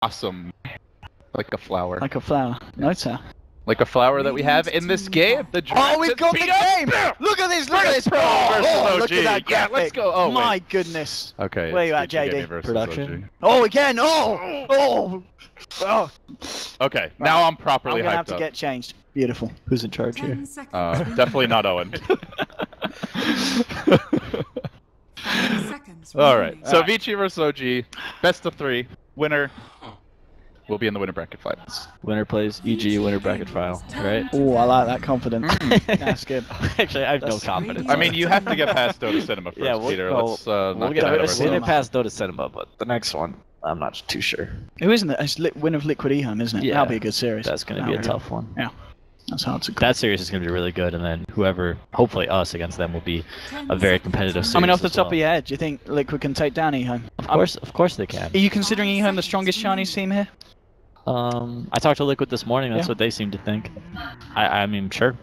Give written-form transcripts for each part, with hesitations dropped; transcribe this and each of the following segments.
Awesome. Like a flower. Like a flower. No, sir. Like a flower that we have in this game. The Oh, we've got the game! Look at this! Look at this! Oh, look at that graphic! Yeah, let's go. Oh, my wait. goodness. Okay. Where you at, Vici Gaming JD? versus Production. OG. Oh, again! Oh! Oh! Oh! Okay, now I'm properly I'm gonna hyped have to up. get changed. Beautiful. Who's in charge here? Definitely not Owen. 5 seconds Alright, so Alright. Vici versus OG. Best of 3. Winner will be in the winner bracket finals. Winner plays EG, winner bracket final, right? Oh, I like that confidence. That's good. Actually, I have no confidence. I mean, you have to get past Dota Cinema first, Yeah, we'll- Peter. well, Let's we'll not get get ahead of a ourselves. minute past Dota Cinema, but the next one, I'm not too sure. Who isn't it? It's winner of Liquid Ehome, isn't it? Yeah. That'll be a good series. That's going to be a tough one. Yeah. That's hard to call. That series is going to be really good, and then whoever, hopefully us against them, will be a very competitive series. I mean, off the as top well. of your head, do you think Liquid can take down Ehome? Of course they can. Are you considering Ehome the strongest Chinese team here? I talked to Liquid this morning. That's what they seem to think. I mean, sure.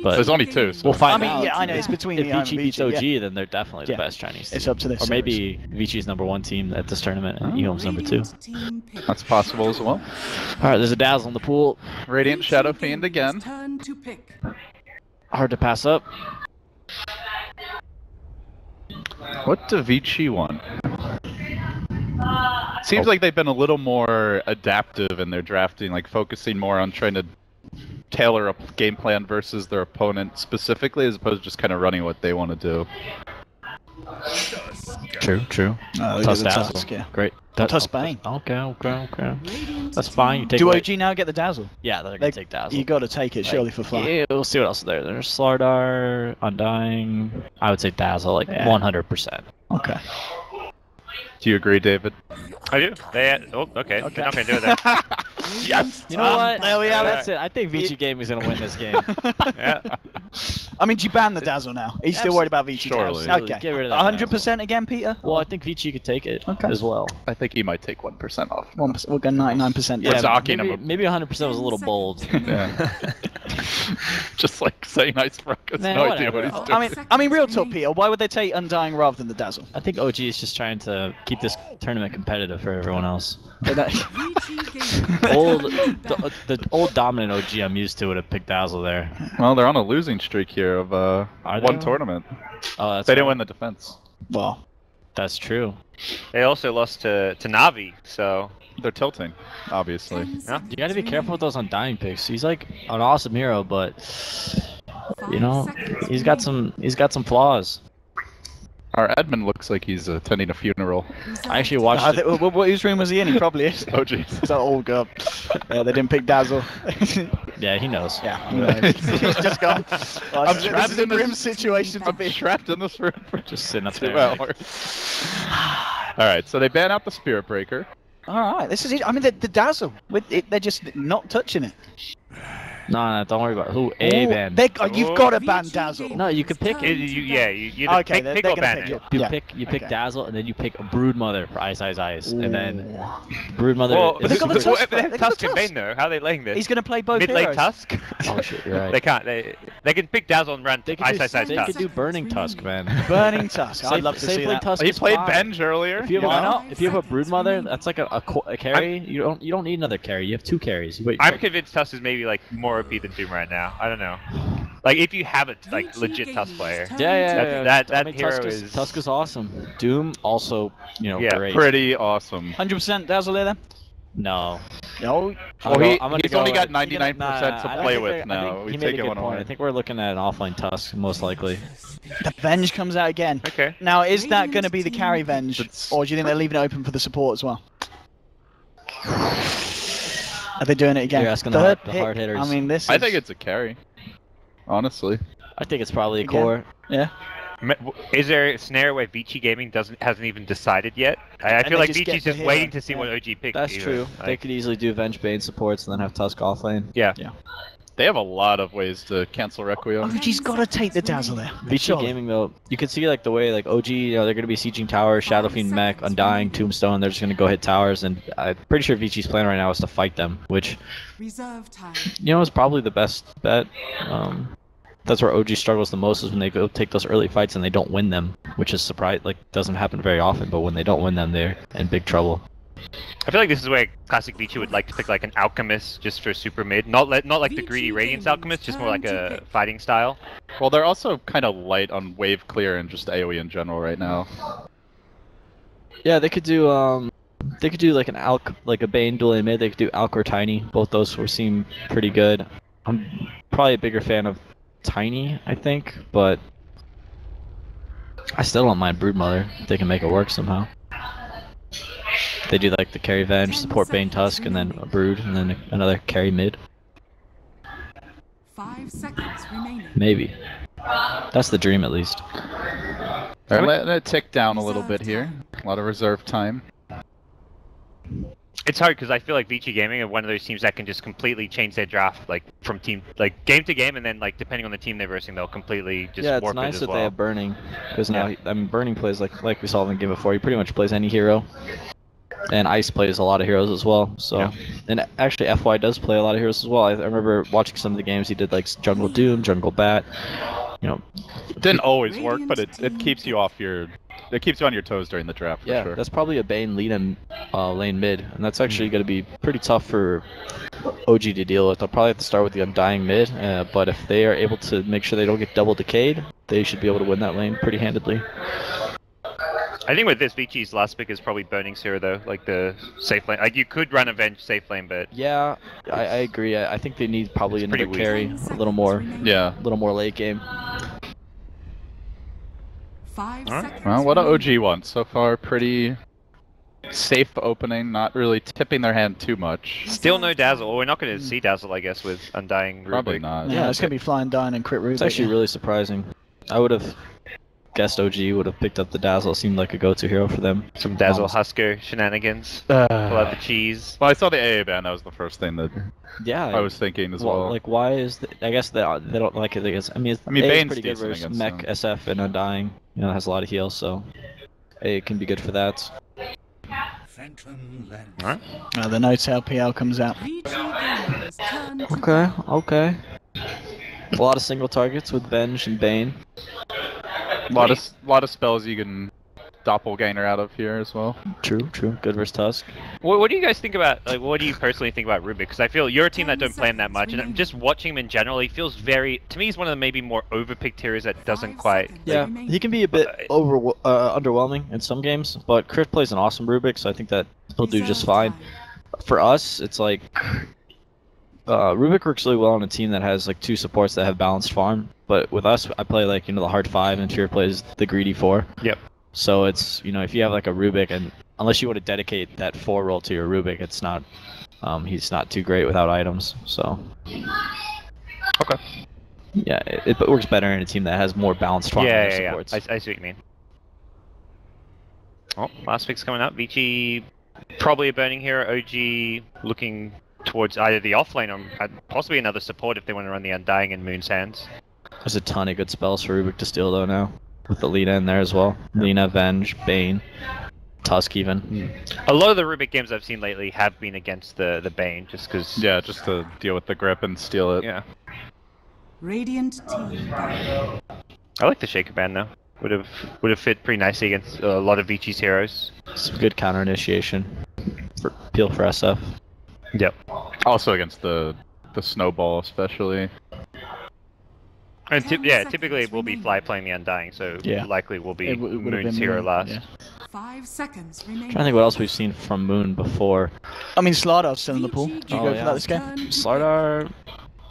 But There's only 2, so we'll find I mean, out. yeah, I know it's between If Ehome Vici and beats Vici, OG, yeah. then they're definitely the best Chinese team. It's up to this Or maybe Vici's #1 team at this tournament, and Ehome's #2. that's possible as well. All right, there's a Dazzle in the pool. Radiant Shadow Fiend again. Turn to pick. Hard to pass up. What do Vici want? Seems like they've been a little more adaptive in their drafting, like focusing more on trying to tailor a game plan versus their opponent specifically, as opposed to just kind of running what they want to do. True. Oh, Tusk look at the Dazzle. Tusk, yeah. Great. Tusk Bane. Okay. That's fine. You take Do away- OG now get the Dazzle? Yeah, they're going to take Dazzle. You got to take it, surely, for fun. Yeah, we'll see what else is there. There's Slardar, Undying. I would say Dazzle, like 100%. Okay. Do you agree, David? I do. Okay. They're not gonna do that. Yes! You know what? there we have it. That's it. I think Vici Gaming's going to win this game. Yeah. I mean, do you ban the Dazzle now? Are you still worried about Vici? Surely. Okay. Get rid of that 100% again, Peter? Well, I think Vici could take it Okay. as well. I think he might take 1% off. 1%. We'll go 99%. We're talking maybe, about- maybe 100% was a little bold. Yeah. Just like saying Ice Rock has Nah, no idea what whatever. he's doing. I mean, real talk, Peter. Why would they take Undying rather than the Dazzle? I think OG is just trying to keep this tournament competitive for everyone else. The old dominant OG I'm used to would have picked Dazzle there. Well, they're on a losing streak here of Are one they? tournament. Oh, that's They didn't right. win the defense. Well, That's true. They also lost to Navi, so They're tilting, obviously. Yeah. You gotta be careful with those Undying picks. He's like an awesome hero, but you know, he's got some flaws. Our admin looks like he's attending a funeral. I actually watched it. whose room was he in? He probably is. Oh, jeez. So, oh god. Yeah, they didn't pick Dazzle. Yeah, he knows. Yeah, he knows. He's just gone. Oh, I'm this trapped is a in grim this- situation to I'm be. trapped in this room for Just sitting up 2 there. hours. Alright, so they ban out the Spirit Breaker. All right, this is it. I mean, the Dazzle. They're just not touching it. No, don't worry about it. Who A Ooh, ban. you've got to ban Dazzle. No, you could pick it. you Okay, pick they're or gonna ban pick it. it. You Yeah. pick Okay. Dazzle, and then you pick a Broodmother for Ice, and then Broodmother. Well, But they got the well, Tusk, if they though. have They got Tusk the and Tusk. Bane though. How are they laying this? He's going to play both Mid late heroes. Tusk? Oh shit, you're right. They can't. They can pick Dazzle and run They could Ice, do, Ice, Ice, they Tusk. could do Burning Tusk, man. Burning Tusk. I'd love to see Safely that. Tusk He is played fine. Benj earlier. If you have Why a, not? if you have a Broodmother, that's like a carry. You don't need another carry. You have 2 carries. Wait, I'm convinced Tusk is maybe like more OP than Doom right now. I don't know. Like if you have a like legit Tusk player. yeah. That I mean, hero Tusk is awesome. Doom also, Yeah, great. Pretty awesome. 100% Dazzle there then? No. No. Well, I'm he's gonna only go got with- 99% Nah, to I don't play think with they're- I now. think We he made take a it good one point. away. I think we're looking at an offline Tusk, most likely. The Venge comes out again. Okay. Now, is that going to be the carry Venge? It's- Or do you think they're leaving it open for the support as well? Are they doing it again? You're asking the Third hard pick? hitters. I mean, this is... I think it's a carry. Honestly. I think it's probably a Again? core. Yeah. Is there a scenario where Vici Gaming hasn't even decided yet? I And feel they like just get Vici's the just hero. waiting to see Yeah. what OG picks. That's either. true. They Like, could easily do Venge Bane supports and then have Tusk offlane. yeah. They have a lot of ways to cancel Requiem. OG's got to take the Dazzle there. Vici Surely. Gaming though, you can see like the way like OG, they're gonna be sieging towers, Shadow Fiend mech, Undying, Tombstone. They're just gonna go hit towers, and I'm pretty sure Vici's plan right now is to fight them, which Reserve time. is probably the best bet. That's where OG struggles the most is when they go take those early fights and they don't win them, which is doesn't happen very often. But when they don't win them, they're in big trouble. I feel like this is where classic Vici would like to pick like an alchemist just for super mid, not like the greedy radiance alchemist, just more like a fighting style. Well, they're also kind of light on wave clear and just AoE in general right now. Yeah, they could do like an Alk, like a Bane dueling mid. They could do Alk or Tiny. Both those would seem pretty good. I'm probably a bigger fan of Tiny, I think, but I still don't mind Broodmother. If they can make it work somehow. They do like the carry Venge, support Bane Tusk, and then a Brood, and then another carry mid. 5 seconds remaining. Maybe. That's the dream, at least. They're letting it tick down a little bit here. A lot of reserve time. It's hard because I feel like Vici Gaming are one of those teams that can just completely change their draft, like from team, like game to game, and then like depending on the team they're versing, they'll completely just Yeah, it's warp it nice as that well. they have Burning, because now I mean Burning plays like we saw in the game before. He pretty much plays any hero, and Ice plays a lot of heroes as well. So, Yeah. and actually FY does play a lot of heroes as well. I remember watching some of the games he did, like Jungle Doom, Jungle Bat. You know, It didn't always work, but it keeps you off your... It keeps you on your toes during the draft, for yeah, sure. that's probably a Bane lead in lane mid, and that's actually going to be pretty tough for OG to deal with. They'll probably have to start with the Undying mid, but if they are able to make sure they don't get double decayed, they should be able to win that lane pretty handedly. I think with this, Vici's last pick is probably Burning Zero though, like the safe lane. Like you could run Avenge safe lane, but Yeah, I agree. I think they need probably It's pretty another weak. carry, a little more Yeah. late game. 5 Alright. seconds. Well, what do remaining. OG want? So far, pretty safe opening, not really tipping their hand too much. still no Dazzle. Well, we're not going to see Dazzle, I guess, with Undying Rubik. Probably not. Yeah, it's going to be Flying Dying and Crit Rubik. It's actually really surprising. I would have guessed OG would have picked up the Dazzle. It seemed like a go-to hero for them. Some Dazzle Almost. Husker shenanigans. Pull out the cheese. Well, I saw the AA ban. That was the first thing that Yeah, I was thinking as well. Like, why is I guess they don't like it. Because, I mean, AA is Bane's pretty good decent versus against Mech, them. SF, and Undying. You know, it has a lot of heals, so it can be good for that. Alright. The no-tail PL comes out. Vici Gaming's turn to Okay, okay. A lot of single targets with Venge and Bane. A lot of spells you can doppelganger out of here as well. True. Good versus Tusk. What do you guys think about, like, what do you personally think about Rubik? Because I feel you're a team that don't play him that much, and I'm just watching him in general, he feels very, to me, he's one of the maybe more overpicked heroes that doesn't 5 quite, seconds Yeah, remaining. he can be a bit underwhelming in some games, but Chris plays an awesome Rubik, so I think that he'll do just Reserve fine. time. For us, it's like Rubik works really well on a team that has like two supports that have balanced farm. But with us, I play like the hard 5, and Fear plays the greedy 4. Yep. So it's if you have like a Rubik, and unless you want to dedicate that 4 role to your Rubik, it's not he's not too great without items. So Okay. yeah, it works better in a team that has more balanced farm Yeah, and yeah, yeah. supports. I see what you mean. Oh, last pick's coming up. Vici, probably a burning hero. OG looking towards either the offlane or possibly another support if they want to run the Undying and Moon's Hands. There's a ton of good spells for Rubik to steal though now, with the Lina in there as well. Lina, Venge, Bane, Tusk even. A lot of the Rubik games I've seen lately have been against the Bane, just because. Yeah, just to deal with the grip and steal it. Yeah. Radiant team ban. I like the Shaker Band though. Would have fit pretty nicely against a lot of Vici's heroes. Some good counter initiation for peel for SF. Yep. Also against the snowball, especially. And 10 typically seconds we'll be remaining. Fly playing the Undying, so Yeah. likely will be It would have Moon's been hero Moon, last. yeah. 5 seconds remaining. Trying to think what else we've seen from Moon before. I mean, Slardar's still in the pool. Vici Do you Oh, go yeah. for that this game? Turn to Slardar,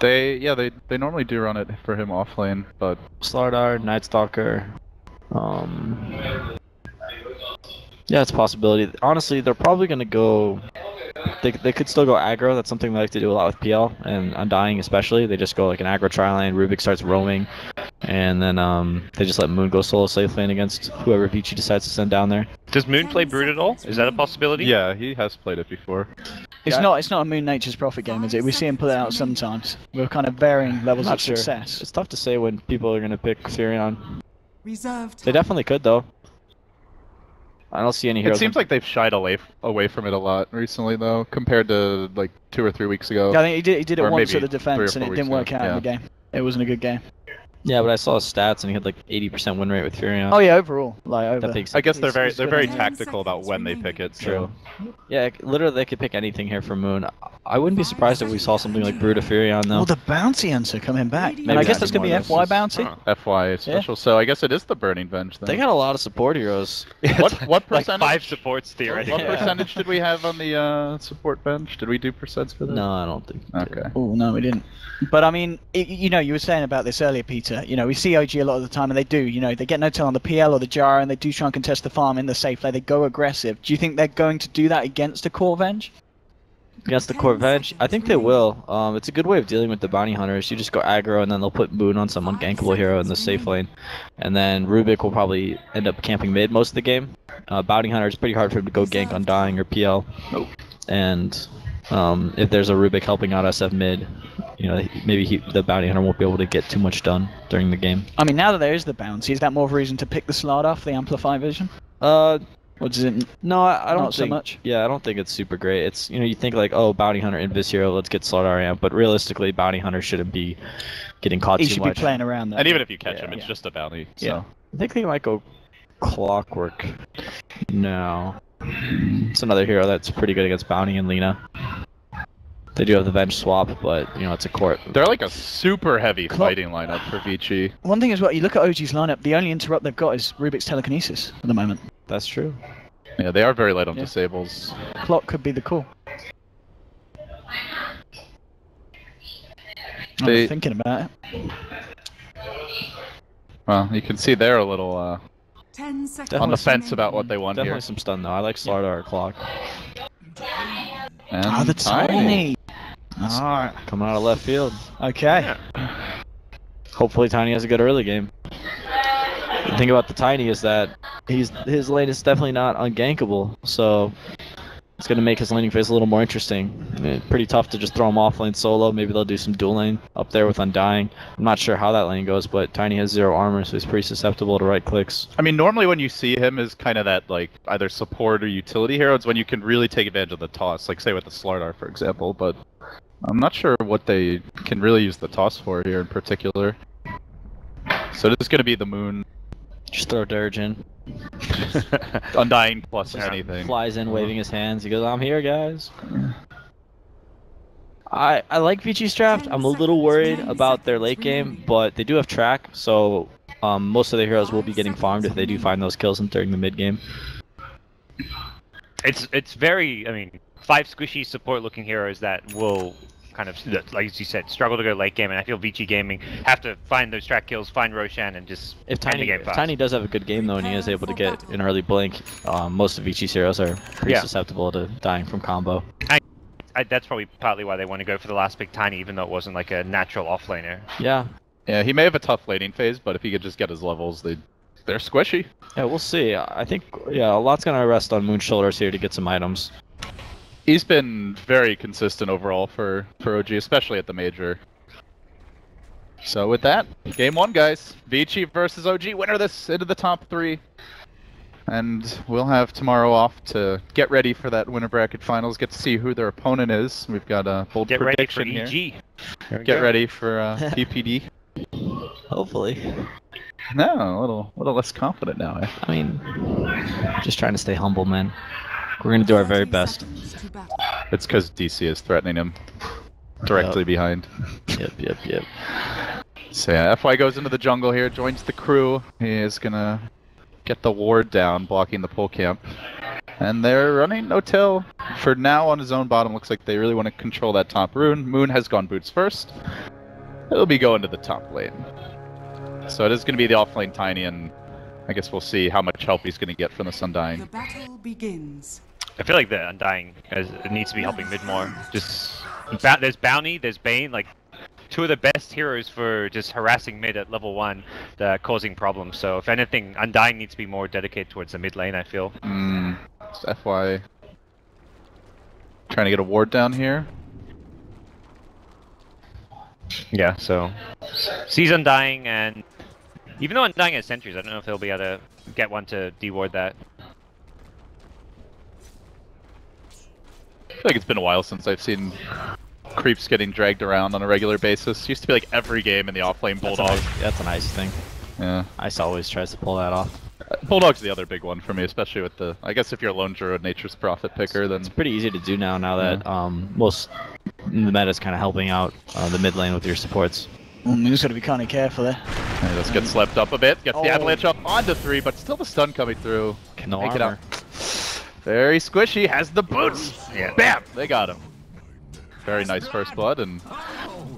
They normally do run it for him off lane, but Night Stalker. Yeah, it's a possibility. Honestly, they're probably gonna go. They could still go aggro. That's something they like to do a lot with PL and Undying especially. They just go like an aggro tri lane. Rubik starts roaming, and then they just let Moon go solo safe lane against whoever Vici decides to send down there. Does Moon play Brood at all? Is that a possibility? yeah, he has played it before. It's not a Moon Nature's Prophet game, is it? We see him pull it out sometimes. We're kind of varying levels Not of sure. success. It's tough to say when people are gonna pick Furion. reserve time. They definitely could though. I don't see any It heroes. seems like they've shied away from it a lot recently, though, compared to like 2 or 3 weeks ago. Yeah, I think he did it Or once maybe at the 3 or defense, and 4 it didn't weeks work ago, out in the yeah. game. It wasn't a good game. Yeah, but I saw his stats and he had like 80% win rate with Furion. Oh yeah, overall, like over. That makes I guess they're He's very good on that. tactical about when they pick it. So Yeah, literally they could pick anything here for Moon. I wouldn't be surprised if we saw something like Brood of Furion though. Well, the bounty answer coming back. Maybe And I guess that'd that's be going to be more FY of bounty. Huh. FY special. So I guess it is the Burning Venge then. They got a lot of support heroes. what Like percentage? 5 supports theoretically. What Yeah. percentage did we have on the support bench? Did we do percents for that? No, I don't think. we did. Okay. Oh no, we didn't. But I mean, you know, you were saying about this earlier, Peter. You know, we see OG a lot of the time, and they do. You know, they get no tail on the PL or the Jar, and they do try and contest the farm in the safe lane. They go aggressive. Do you think they're going to do that against a Core Venge? Against the Core Venge, I think they will. It's a good way of dealing with the bounty hunters. You just go aggro, and then they'll put Moon on some ungankable hero in the safe lane, and then Rubik will probably end up camping mid most of the game. Bounty hunter, it's pretty hard for him to go gank Undying or PL. And if there's a Rubik helping out SF mid, you know, maybe the bounty hunter won't be able to get too much done during the game. I mean, now that there is the bounty, is that more of a reason to pick the Slardar for the Amplify vision? Or does it? No, I don't Not so think much? Yeah, I don't think it's super great. It's, you know, you think like, oh, bounty hunter invis hero, let's get Slardar amp, but realistically, bounty hunter shouldn't be getting caught He too should much. be playing around that. And even if you catch Yeah. him, it's just a bounty. Yeah. So. I think they might go Clockwork now. It's another hero that's pretty good against bounty and Lena. They do have the Venge swap, but you know, it's a court. They're like a super heavy Clock- fighting lineup for Vici. One thing is, what you look at OG's lineup, the only interrupt they've got is Rubik's telekinesis at the moment. That's true. Yeah, they are very light on Yeah. disables. Clock could be the call. They- I'm thinking about it. Well, you can see they're a little 10 seconds. on the Definitely fence about what they want Definitely here. some stun though. I like Slardar or Clock. And Ah, the Tiny. Alright. Coming out of left field. Okay. Hopefully Tiny has a good early game. The thing about the Tiny is that his lane is definitely not ungankable, so it's going to make his laning phase a little more interesting. I mean, pretty tough to just throw him off lane solo. Maybe they'll do some dual lane up there with Undying. I'm not sure how that lane goes, but Tiny has 0 armor, so he's pretty susceptible to right clicks. I mean, normally when you see him as kind of that, like, either support or utility hero, it's when you can really take advantage of the toss, like, say, with the Slardar, for example, but I'm not sure what they can really use the toss for here in particular. So this is going to be the Moon. Just throw Dirge in. Undying plus Yeah. anything. Flies in waving his hands. He goes, I'm here, guys. I like Vici's draft. I'm a little worried about their late game, but they do have track, so most of their heroes will be getting farmed if they do find those kills during the mid game. It's very, I mean, 5 squishy support looking heroes that will kind of, like you said, struggle to go late game, and I feel Vici Gaming have to find those track kills, find Roshan, and just If end the Tiny, game if fast. Tiny does have a good game though, and he is able to get an early blink, most of Vici's heroes are pretty Yeah. susceptible to dying from combo. That's probably partly why they want to go for the last pick Tiny, even though it wasn't like a natural offlaner. Yeah, Yeah, he may have a tough laning phase, but if he could just get his levels, they're squishy. yeah, we'll see. I think a lot's gonna rest on Moon's shoulders here to get some items. He's been very consistent overall for OG, especially at the major. So with that, game 1, guys. Vici versus OG. Winner this into the top 3. And we'll have tomorrow off to get ready for that winner bracket finals, get to see who their opponent is. We've got a bold Get ready for prediction here. EG. Here we Get go. ready for PPD. Hopefully. No, a little less confident now. Eh? I mean, just trying to stay humble, man. We're gonna do our very 30 best. seconds to battle. It's because DC is threatening him directly behind. Yep. So yeah, FY goes into the jungle here, joins the crew. He is gonna get the ward down, blocking the pull camp. And they're running no till for now on his own bottom. Looks like they really want to control that top rune. Moon has gone boots first. He'll be going to the top lane. So it is going to be the off lane Tiny, and I guess we'll see how much help he's going to get from the The Undying. battle begins. I feel like the Undying it needs to be helping mid more. Just there's Bounty, there's Bane, like 2 of the best heroes for just harassing mid at level 1, causing problems. So if anything, Undying needs to be more dedicated towards the mid lane, I feel. It's FY trying to get a ward down here. Yeah, so sees Undying, and even though Undying has sentries, I don't know if they'll be able to get one to deward that. I feel like it's been a while since I've seen creeps getting dragged around on a regular basis. Used to be like every game in the offlane Bulldog. That's a nice thing. Yeah. Ice always tries to pull that off. Bulldog's the other big one for me, especially with the. I guess if you're a lone druid, Nature's Prophet picker, then It's pretty easy to do now that most the meta is kind of helping out the mid lane with your supports. You just got to be kind of careful there. he just gets slept up a bit. Gets the avalanche up onto 3, but still the stun coming through. Can No make it armor. out. Very squishy. Has the boots. Yeah. Bam! They got him. Very nice first blood, and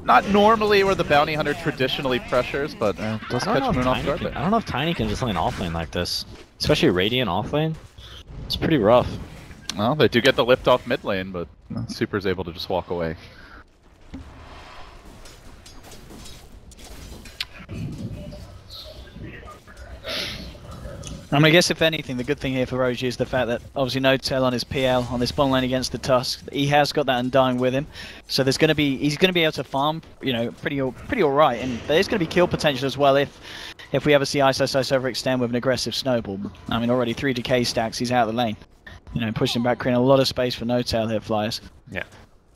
not normally where the bounty hunter traditionally pressures, but does I don't catch know if Moon off Tiny guard can- there. I don't know if Tiny can just lane offlane like this, especially Radiant offlane. It's pretty rough. Well, they do get the lift off mid lane, but Super's able to just walk away. I mean, I guess if anything, the good thing here for OG is the fact that obviously no tail on his PL on this bottom lane against the Tusk. He has got that Undying with him, so he's going to be able to farm, you know, pretty all right. And there's going to be kill potential as well if we ever see Ice overextend with an aggressive snowball. I mean, already 3 decay stacks, he's out of the lane. You know, pushing back, creating a lot of space for no tail here, Flyers. Yeah.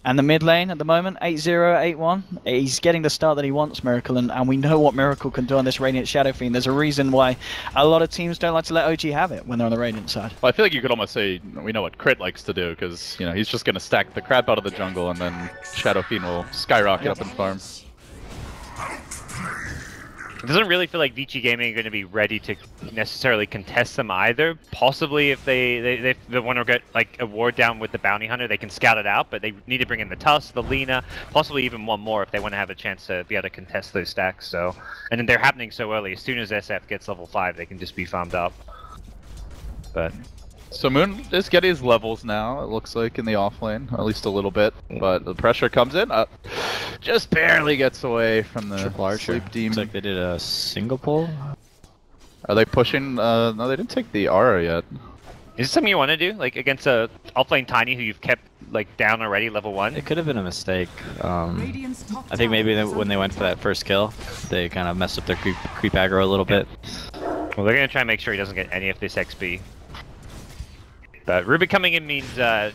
And the mid lane at the moment, 8-0, 8-1. He's getting the start that he wants, Miracle, and we know what Miracle can do on this Radiant Shadow Fiend. There's a reason why a lot of teams don't like to let OG have it when they're on the Radiant side. Well, I feel like you could almost say we know what Crit likes to do, because you know he's just going to stack the crap out of the jungle, and then Shadow Fiend will skyrocket up and farm. It doesn't really feel like Vici Gaming are going to be ready to necessarily contest them either. Possibly if they want to get like a ward down with the bounty hunter, they can scout it out, but they need to bring in the Tusk, the Lina, possibly even one more if they want to have a chance to be able to contest those stacks. So, and then they're happening so early. As soon as SF gets level 5, they can just be farmed up. But So Moon is getting his levels now, it looks like, in the offlane, at least a little bit. But the pressure comes in, just barely gets away from the Triple Archer. Sleep Demon. Looks like they did a single pull. Are they pushing? No, they didn't take the Aura yet. is this something you want to do, like against a offlane Tiny who you've kept like down already, level 1? It could have been a mistake. Radiant's top I think maybe tower is when they went for that first kill, they kind of messed up their creep aggro a little bit. Well, they're going to try and make sure he doesn't get any of this XP. But Ruby coming in means the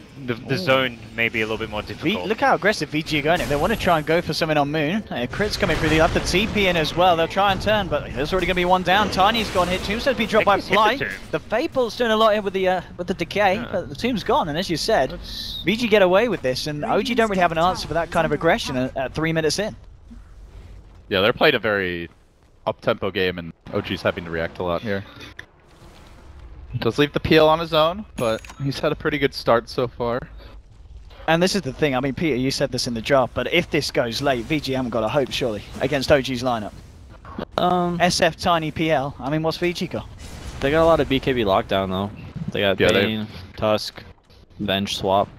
zone may be a little bit more difficult. Look how aggressive VG are going. If they want to try and go for something on Moon, Crit's coming through. They have the TP in as well. They'll try and turn, but there's already going to be one down. Tiny's gone here. Tombstone's been dropped by They just hit Flight. the tomb. The Faple's doing a lot here with the decay, but the tomb's gone. And as you said, VG get away with this, and OG don't really have an answer for that kind of aggression at 3 minutes in. Yeah, they're playing a very up-tempo game, and OG's having to react a lot here. Does leave the PL on his own, but he's had a pretty good start so far. And this is the thing, I mean, Peter, you said this in the draft, but if this goes late, VG haven't got a hope, surely, against OG's lineup. SF, Tiny, PL, I mean, what's VG got? They got a lot of BKB lockdown though. They got Yeah, Bane, Tusk, Venge swap.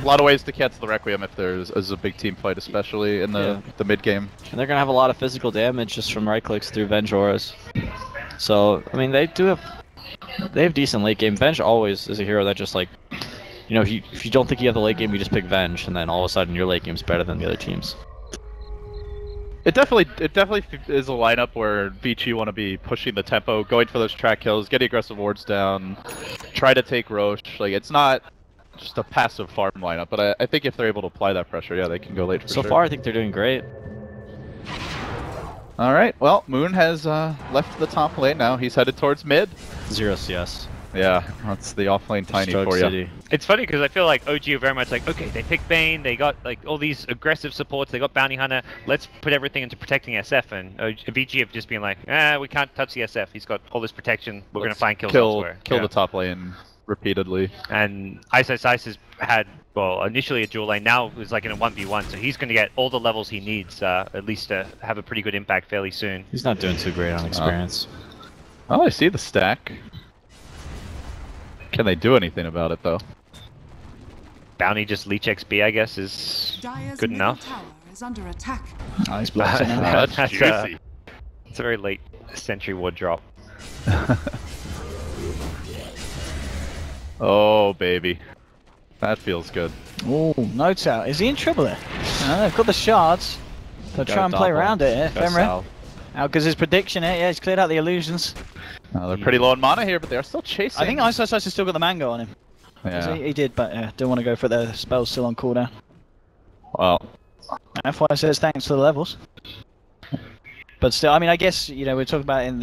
A lot of ways to cancel the Requiem if there's a big team fight, especially in the mid game. And they're gonna have a lot of physical damage just from right clicks through Venge auras. So I mean, they have decent late game. Venge always is a hero that just like, you know, if you don't think you have the late game, you just pick Venge, and then all of a sudden your late game's better than the other teams. It definitely is a lineup where Vici want to be pushing the tempo, going for those track kills, getting aggressive wards down, try to take Roche. Like, it's not just a passive farm lineup, but I think if they're able to apply that pressure, yeah, they can go late for So sure. far, I think they're doing great. All right, well, Moon has left the top lane now. He's headed towards mid. 0 CS. Yeah, that's the offlane Tiny Stroke for you. City. It's funny because I feel like OG are very much like, okay, they picked Bane, they got like all these aggressive supports, they got Bounty Hunter, let's put everything into protecting SF, and VG have just been like, we can't touch the SF, he's got all this protection, we're going to find kills elsewhere. Kill the top lane repeatedly. And Ice has had, well, initially a dual lane, now it's like in a 1v1, so he's going to get all the levels he needs, at least to have a pretty good impact fairly soon. He's not doing too great on experience. Oh, I see the stack. Can they do anything about it, though? Bounty just leech XP, I guess, is Dire's good middle enough. tower is under attack. Oh, he's blasting him. That's That's, juicy. It's a very late Sentry Ward drop. Oh, baby. That feels good. Oh, notes out. Is he in trouble there? They've got the shards. They'll try and play around it here. Femre. Out because his prediction here, yeah, he's cleared out the illusions. They're pretty low on mana here, but they are still chasing. I think Ice has still got the mango on him. Yeah. He did, but don't want to go for the spell's still on cooldown. Well, FY says thanks for the levels. But still, I mean, I guess, you know, we're talking about in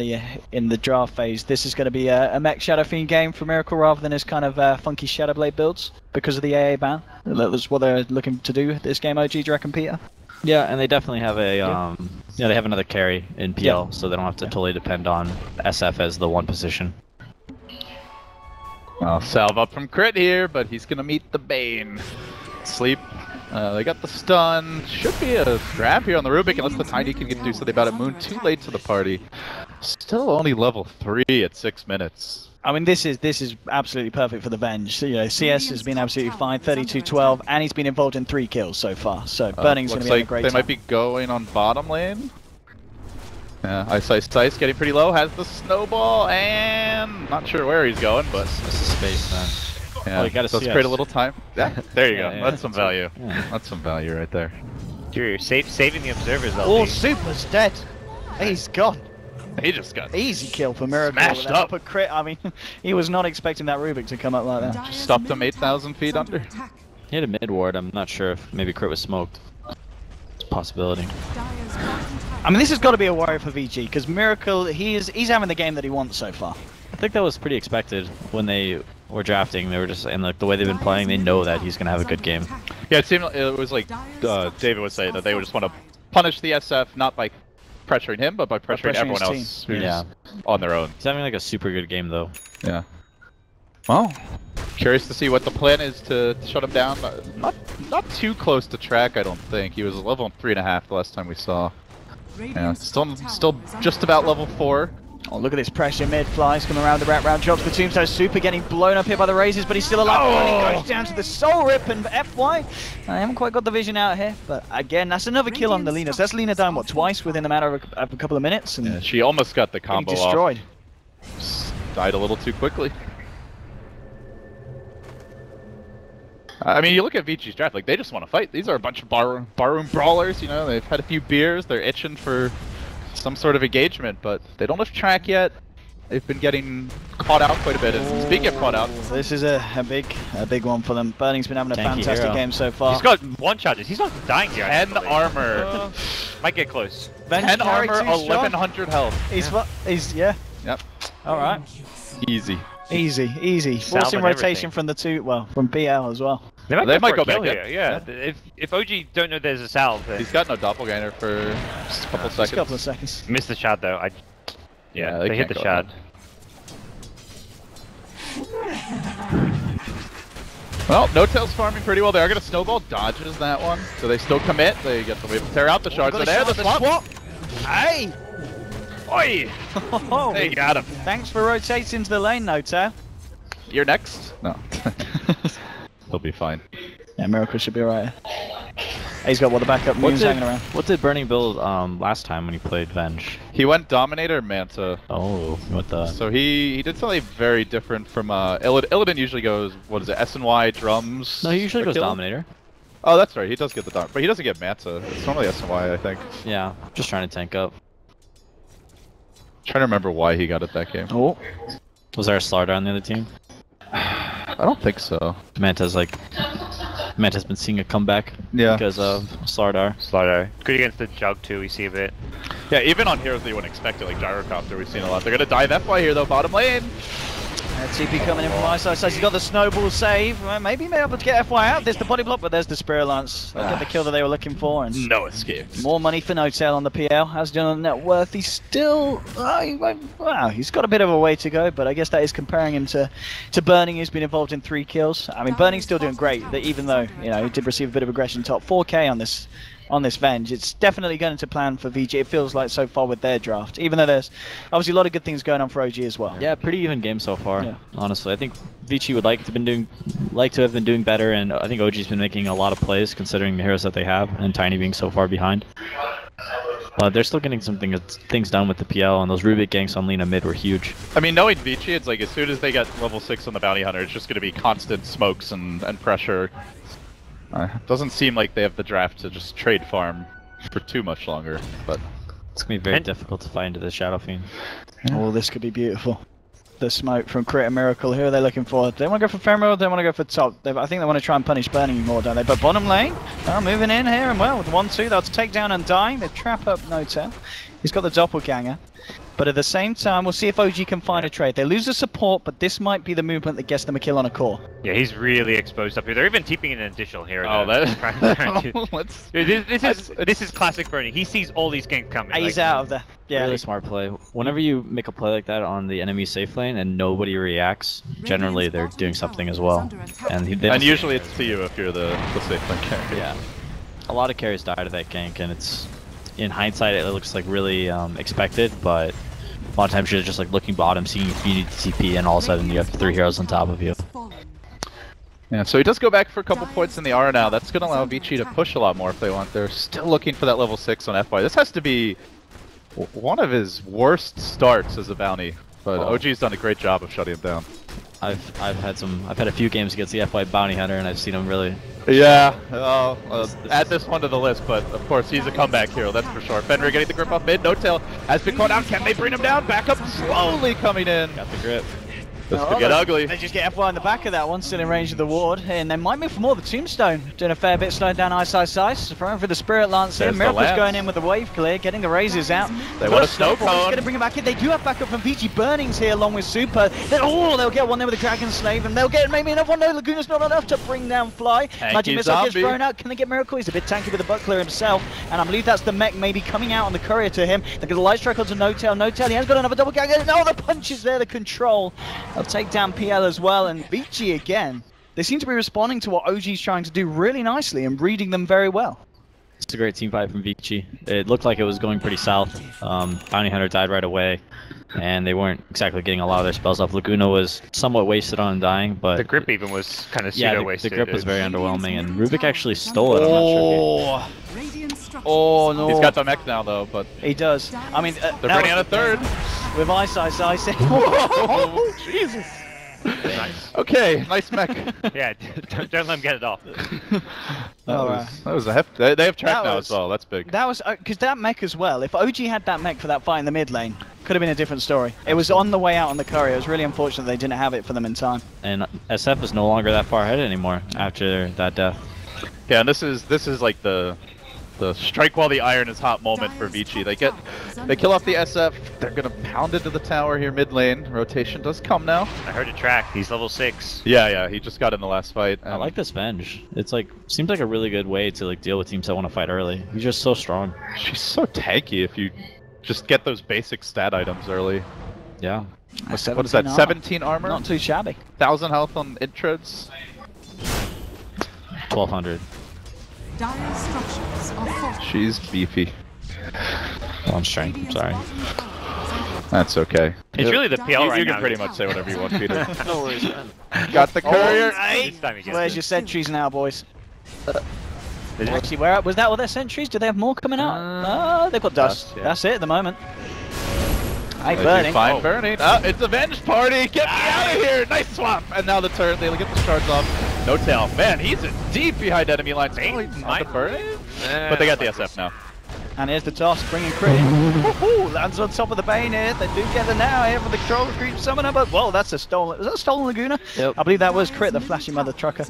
the draft phase, this is going to be a mech Shadow Fiend game for Miracle rather than his kind of funky Shadow Blade builds because of the AA ban. That was what they're looking to do this game, OG, do you reckon, Peter? Yeah, and they definitely have a they have another carry in PL, so they don't have to totally depend on SF as the one position. well, salve up from Crit here, but he's gonna meet the Bane. Sleep. They got the stun. Should be a grab here on the Rubik unless the Tiny can do something about it. Moon too late to the party. Still only level 3 at 6 minutes. I mean, this is absolutely perfect for the Venge. So, you know, CS has been absolutely fine, 32-12, and he's been involved in 3 kills so far. So Burning's going to be having a great they time. might be going on bottom lane. Yeah, Ice getting pretty low, has the snowball, and not sure where he's going, but This is space, man. yeah, Oh, you gotta does see create a us. little time. Yeah, there you go. Yeah, That's some value. Yeah. That's some value right there. You're saving the observers, LD. Oh, Super's dead. He's gone. He just got Easy kill for Miracle. Smashed with that up. upper crit. I mean, he was not expecting that Rubik to come up like that. Dire's stopped him middle 8,000 tower feet is under. attack. He had a mid ward. I'm not sure if maybe Crit was smoked. It's a possibility. Dire's bottom tower I mean, this has got to be a worry for VG because Miracle, he's having the game that he wants so far. I think that was pretty expected when they were drafting. They were just, and like the way they've been playing, they know that he's gonna have a good game. Yeah, it seemed it was like David would say that they would just want to punish the SF not by pressuring him, but by pressuring pressuring everyone his else who's Yeah. on their own. He's having like a super good game though. Yeah. Well, curious to see what the plan is to shut him down. Not too close to track, I don't think. He was level 3.5 the last time we saw. Yeah, Radiant's still top tower is under just about attack. level 4. Oh, look at this pressure mid. Flies coming around the wrap round, drops the tombstone. Super getting blown up here by the razors, but he's still alive. And he goes down to the soul rip, and FY. I haven't quite got the vision out here, but again, that's another kill on the Lina. So that's Lina down, what, twice within a matter of a couple of minutes? And Yeah, she almost got the getting combo destroyed. off. Just died a little too quickly. I mean, you look at Vici's draft, like, they just want to fight. These are a bunch of barroom brawlers, you know, they've had a few beers, they're itching for some sort of engagement, but they don't have track yet. They've been getting caught out quite a bit, and speaking of caught out, This is a big one for them. Burning's been having a Tanky fantastic hero. game so far. He's got one charges. He's not dying here. 10 actually. armor, Might get close. Venge 10 carry armor, too strong. 1100 health. He's yeah. Yep, All right. easy. Easy. Salving Forcing rotation everything. from the two, well, from PL as well. They might They go, might for a go kill back here. in. Yeah. If OG don't know there's a salve, then He's got no doppelganger for just a couple Just a seconds. couple of seconds. miss the shad though. Yeah, they they hit can't the go shad. Well, No Tail's farming pretty well. They are going to snowball, dodges that one. So they still commit. They get the wave to tear out the shards. Got Are a there, shot, the swap. Hey! Oi! Oh, They got him. thanks for rotating to the lane, No Tail. You're next? No. He'll be fine. Yeah, Miracle should be alright. He's got the backup moons hanging around. What did Burning build last time when he played Venge? He went Dominator Manta. Oh, what the? So he did something very different from Illidan usually goes, what is it, S&Y drums? No, he usually per goes kill? Dominator. Oh, that's right. He does get the Dom, but he doesn't get Manta. It's normally S&Y, I think. Yeah, just trying to tank up. Trying to remember why he got it that game. Oh, Was there a Slardar on the other team? I don't think so. Manta's been seeing a comeback Yeah. because of Slardar. Slido. Good against the jug too. We see a bit. Yeah, even on heroes that you wouldn't expect it, like Gyrocopter, we've seen a lot. They're gonna dive FY here though, bottom lane. TP coming in from my side. So he's got the snowball save. Maybe be able to get FY out. There's the body block, but there's the Spirit Lance. They'll get the kill that they were looking for. And No escapes. more money for No Tail on the PL. As done on net worth, he's still wow. He's got a bit of a way to go, but I guess that is comparing him to Burning, who's been involved in 3 kills. I mean, Burning's still doing great. That even though he did receive a bit of aggression, top 4K on this Venge, it's definitely going to plan for VG. It feels like so far with their draft, even though there's obviously a lot of good things going on for OG as well. Yeah, pretty even game so far. Yeah. Honestly, I think Vici would like to have been doing better, and I think OG's been making a lot of plays considering the heroes that they have, and Tiny being so far behind. They're still getting things done with the PL, and those Rubik ganks on Lina mid were huge. I mean, knowing Vici, it's like as soon as they get level 6 on the Bounty Hunter, it's just gonna be constant smokes and pressure. Doesn't seem like they have the draft to just trade farm for too much longer, but It's gonna be very difficult to find into the Shadow Fiend. Oh, this could be beautiful. the smoke from Crit and Miracle. Who are they looking for? Do they want to go for Femoral or do they want to go for top? I think they want to try and punish Burning more, don't they? But bottom lane, moving in here and well, with 1-2, they'll take down Undying. They trap up Notel. He's got the doppelganger. But at the same time, we'll see if OG can find a trade. They lose the support, but this might be the movement that gets them a kill on a core. Yeah, he's really exposed up here. They're even TPing an additional here. Oh, this is classic Bernie. He sees all these ganks coming. He's like, out of there. Yeah. Really smart play. Whenever you make a play like that on the enemy safe lane and nobody reacts, generally they're doing something as well. And usually it's to you if you're the safe lane carry. Yeah. A lot of carries died of that gank, and it's, in hindsight, it looks like really expected, but a lot of times you're just like looking bottom, seeing if you need TP, and all of a sudden you have 3 heroes on top of you. Yeah, so he does go back for a couple points in the R now. That's going to allow Vici to push a lot more if they want. They're still looking for that level 6 on FY. This has to be one of his worst starts as a bounty, but OG's done a great job of shutting him down. I've had a few games against the FY bounty hunter, and I've seen him really. Yeah, add this one to the list, but of course he's a comeback hero, that's for sure. Fenrir getting the grip off mid, Notel has been caught out. Can they bring him down? Back up slowly coming in. Got the grip. This could get ugly. They just get FY in the back of that one, still in range of the ward, and they might move for more. The Tombstone doing a fair bit, slowing down Ice, throwing for the Spirit Lance here. Miracle's going in with the wave clear, getting the razors out. They want a snow cone. Going to bring it back in. They do have backup from Vici. Burning's here along with Super. They'll get one there with the Dragon Slave, and they'll get maybe another one. No, Laguna's not enough to bring down Fly. Magic Missile gets thrown out. Can they get Miracle? He's a bit tanky with the buckler himself, and I believe that's the mech maybe coming out on the courier to him. They get a light strike onto Notel. Notel, he has got another double gang. Oh, the punches there, the control. They'll take down PL as well, and Vici again. They seem to be responding to what OG's trying to do really nicely and reading them very well. It's a great team fight from Vici. It looked like it was going pretty south. Bounty Hunter died right away, and they weren't exactly getting a lot of their spells off. Laguna was somewhat wasted on dying, but... The grip even was kind of pseudo-wasted. The grip was very underwhelming, and Rubik actually stole it. I'm not sure. Oh, no. He's got the mech now, though, but... He does. I mean... they're bringing out a third. With Ice. Whoa, Jesus. Nice. Okay, nice mech. Yeah, don't let him get it off. That was a heft. They have track now as well. That's big. That was because that mech as well. If OG had that mech for that fight in the mid lane, could have been a different story. It was on the way out on the courier. It was really unfortunate they didn't have it for them in time. And SF is no longer that far ahead anymore after that death. Yeah, and this is like the strike while the iron is hot moment for Vici. They kill off the SF. They're gonna pound into the tower here mid lane. Rotation does come now. I heard a track. He's level 6. Yeah, he just got in the last fight. I like this Venge. It's like seems like a really good way to like deal with teams that want to fight early. He's just so strong. She's so tanky if you just get those basic stat items early. Yeah. What is that? 17 armor? Not too shabby. 1,000 health on intros. 1,200. Dire structures are fortified. She's beefy. On strength, I'm sorry. That's okay. It's really the PL right You now. can pretty much say whatever you want, Peter. No worries, man. Got the courier. This time he gets Where's it. your sentries now, boys? Actually, where was that all their sentries? Do they have more coming out? They've got dust. Yeah. That's it at the moment. Hey, They Burning. do fine burning. Oh, it's a Venge party! Get me out of here! Nice swap! And now the turn, they get the shards off. Notel, man, he's deep behind enemy lines. Oh, not the burning? But they got the SF now. And here's the toss, bringing Crit. Lands on top of the Bane here. They do get the now here for the Troll Creep Summoner, but whoa, that's a stolen. Was that a stolen Laguna? Yep. I believe that was Crit, the flashy mother trucker.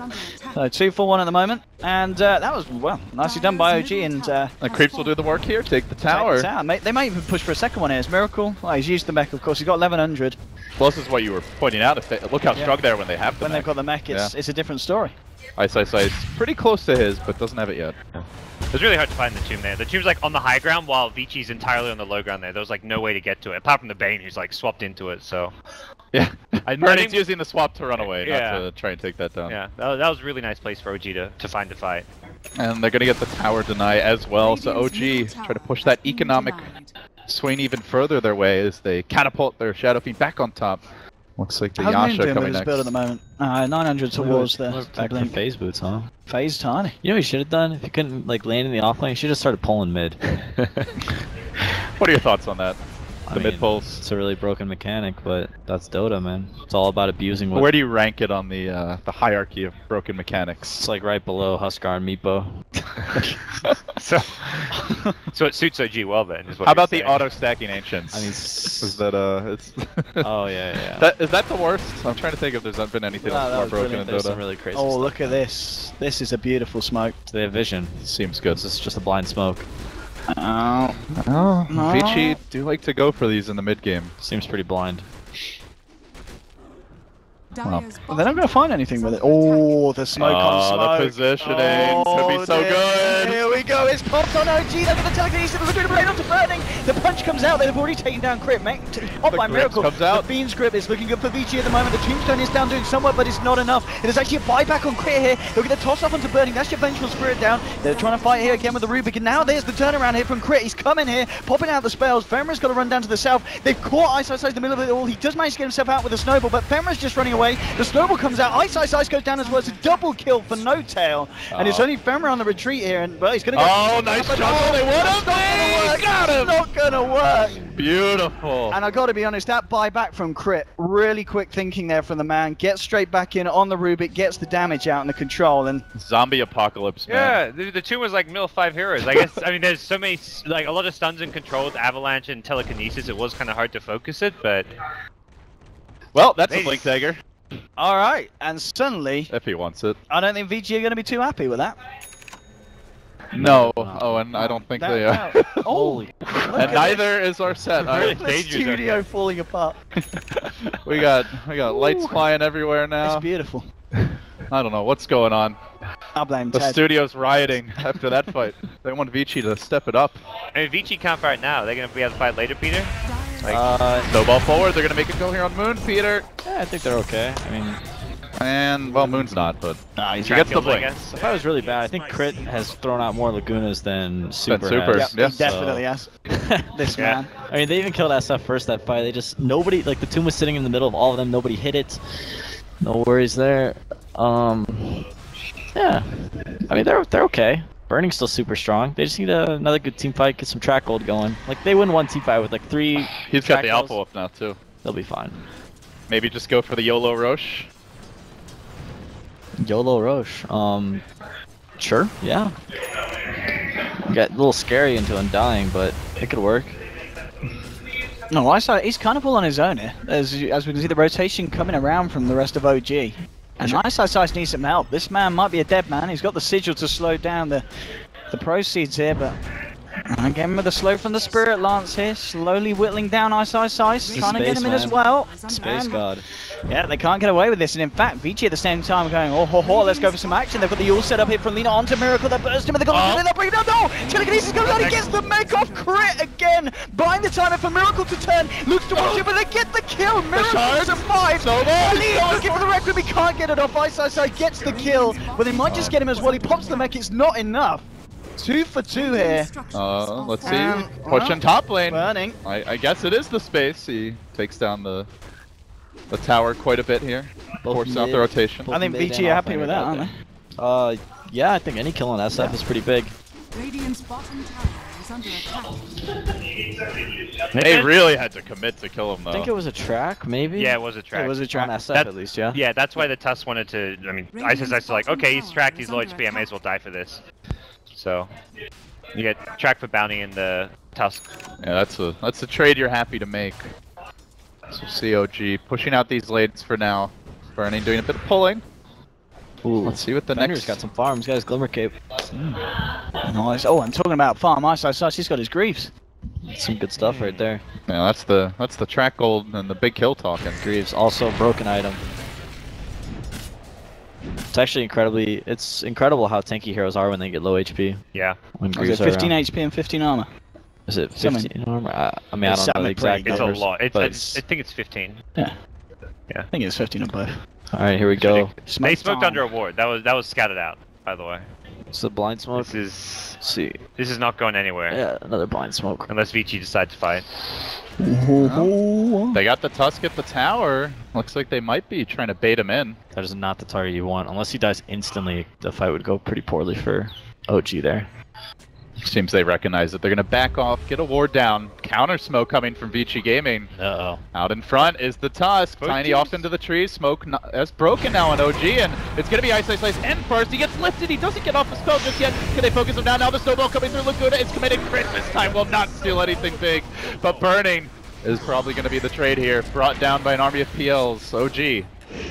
So 2 for 1 at the moment, and that was well nicely done by OG. And the creeps will do the work here. Take the tower. They might even push for a second one here. It's Miracle. Well, he's used the mech, of course. He's got 1100. Well, this is what you were pointing out. Look how strong they are when they have the When mech. they've got the mech, it's a different story. Ice. Pretty close to his, but doesn't have it yet. It was really hard to find the tomb there. The tomb's like on the high ground while Vici's entirely on the low ground there. There was like no way to get to it, apart from the Bane who's like swapped into it, so... Yeah, I Burning's using the swap to run away, Yeah. not to try and take that down. Yeah, that was a really nice place for OG to find the fight. And they're gonna get the tower deny as well, so OG try to push that economic swing even further their way as they catapult their Shadow Fiend back on top. Looks like the How's Moon Yasha doing with coming his next. build at the moment? 900 towards the Back to blink. phase boots, huh? Phase tiny. You know what he should have done? If he couldn't like land in the offlane, he should have started pulling mid. What are your thoughts on that? The mid pulse. It's a really broken mechanic, but that's Dota, man. It's all about abusing what... Where do you rank it on the hierarchy of broken mechanics? It's like right below Huskar and Meepo. So it suits OG well then. Is what How you're about the saying. auto stacking ancients? I mean, is that it's? oh yeah. Is that the worst? I'm trying to think if there's been anything No, else that more was broken brilliant. in There's Dota. some really crazy Oh, stuff. look at this. This is a beautiful smoke. They have vision. Seems good. This is just a blind smoke. Oh. Oh, No. Vici do like to go for these in the mid game. Seems pretty blind. Dire's Well, they're not going to find anything with it. Oh, the smoke on smoke. The positioning could be so dear. good. Here we go. It's popped on OG. Look at the telekinesis. Look at the rain onto burning. The punch comes out. They've already taken down Crit. Off The by grip Miracle. comes out. The Bean's grip is looking good for Vici at the moment. The Tombstone is down doing somewhat, but it's not enough. It is actually a buyback on Crit here. Look at the toss off onto burning. That's your Vengeful Spirit down. They're trying to fight here again with the Rubik. And now there's the turnaround here from Crit. He's coming here, popping out the spells. Femra's got to run down to the south. They've caught Ice in the middle of it all. He does manage to get himself out with a snowball, but Femra's just running away. The snowball comes out. Ice goes down as well. It's a double kill for No Tail. And it's only Femra on the retreat here. And well, he's going to go. Oh, nice juggle. They won him. They got him. It's not going to work. Beautiful. And I got to be honest, that buyback from Crit, really quick thinking there from the man. Gets straight back in on the Rubik, gets the damage out and the control. And Zombie apocalypse, man. Yeah, the tomb was like mill 5 heroes. I guess. I mean, there's so many, like a lot of stuns and controls, avalanche and telekinesis. It was kind of hard to focus it, but Well, that's a Hey. blink dagger. all right, and suddenly, If he wants it. I don't think VG are going to be too happy with that. No. Oh, and I don't think That- they are. that- oh, look And at neither is our set. Really? the Dangerous studio falling apart. we got lights flying everywhere It's now. beautiful. I don't know what's going on. I'll blame The Ted. studio's rioting after that fight. They want Vici to step it up. I mean, Vici can't fight now. They're gonna be able to fight later, Peter. Snowball forward. They're gonna make it go here on Moon, Peter. Yeah, I think they're okay. I mean, And well, Moon's not, but Nah, he's he gets the Kills, I blink. guess. if I was really bad, I think Crit has thrown out more Lagunas than Super. Super. has. yeah, Yeah. he definitely has. This Yeah. man. I mean, they even killed SF first that fight. They just nobody like the tomb was sitting in the middle of all of them. Nobody hit it. No worries there. Yeah. I mean, they're okay. Burning's still super strong. They just need another good team fight, get some track gold going. Like they win one team fight with like 3. He's got track the golds. alpha up now too. They'll be fine. Maybe just go for the YOLO Roche. YOLO Roche. Sure. Yeah. Got a little scary into him dying, but it could work. No, he's kind of all on his own here. As we can see the rotation coming around from the rest of OG. And Ice needs some help. This man might be a dead man. He's got the sigil to slow down the proceeds here, but again with the slow from the Spirit Lance here, slowly whittling down Ice, trying to get him in as well. Space And- God. Yeah, they can't get away with this, and in fact, Vici at the same time going, oh ho ho, let's go for some action. They've got the Yule set up here from Lina onto Miracle. They burst him with the golden, they'll bring him down. No! Telekinesis comes out, he gets the make off Crit again. Buying the timer for Miracle to turn, looks to watch it, but they get the kill. Miracle survives. Lee's looking for the Requiem, he can't get it off. Ice gets the kill, but they might just get him as well. He pops the mech, it's not enough. 2 for 2 here. Let's see. Pushing top lane. Burning. I guess it is the space. He takes down the tower quite a bit here. Forces out the rotation. I think mid Vici and are happy offlaner with that, out aren't they? Yeah, I think any kill on SF is pretty big. Radiant's bottom tower is under attack. They really had to commit to kill him though. I think it was a track, maybe? Yeah, it was a track. It was a On trap. SF That- at least, yeah? Yeah, that's why the Tusk wanted to. I mean, Ice is like, okay, he's tracked, he's low HP, I may as well die for this. So, you get track for bounty in the Tusk. Yeah, that's a trade you're happy to make. So COG pushing out these lanes for now. Burning doing a bit of pulling. Ooh. Let's see what the Fenrir's next. got some farms, guys. Glimmer Cape. Nice. Oh, I'm talking about farm Ice, he's got his Greaves. Some good stuff right there. Yeah, that's the track gold and the big kill talking. Greaves, also a broken item. It's actually it's incredible how tanky heroes are when they get low HP. Yeah. When Is Greaves it are 15 around. HP and 15 armor? Is it Summon. 15 armor? I mean, I It's don't know the summon exact pretty It's numbers. a lot. but I think it's 15. Yeah. Yeah. I think it's 15 on both. Alright, here we go. They smoked under a ward. That was scouted out, by the way. It's the blind smoke. This Let's see. is not going anywhere. Yeah, another blind smoke. Unless Vici decides to fight. They got the Tusk at the tower. Looks like they might be trying to bait him in. That is not the target you want. Unless he dies instantly, the fight would go pretty poorly for OG there. Seems they recognize that they're going to back off, get a ward down. Counter smoke coming from Vici Gaming. Uh-oh. Out in front is the Tusk. Both Tiny teams. off into the trees. Smoke is broken now on OG, and it's going to be Ice Ice Ice end first. He gets lifted. He doesn't get off the spell just yet. Can they focus him down? Now the snowball coming through. Laguna is committed. Crit this time will not steal anything big, but burning is probably going to be the trade here. Brought down by an army of PLs. OG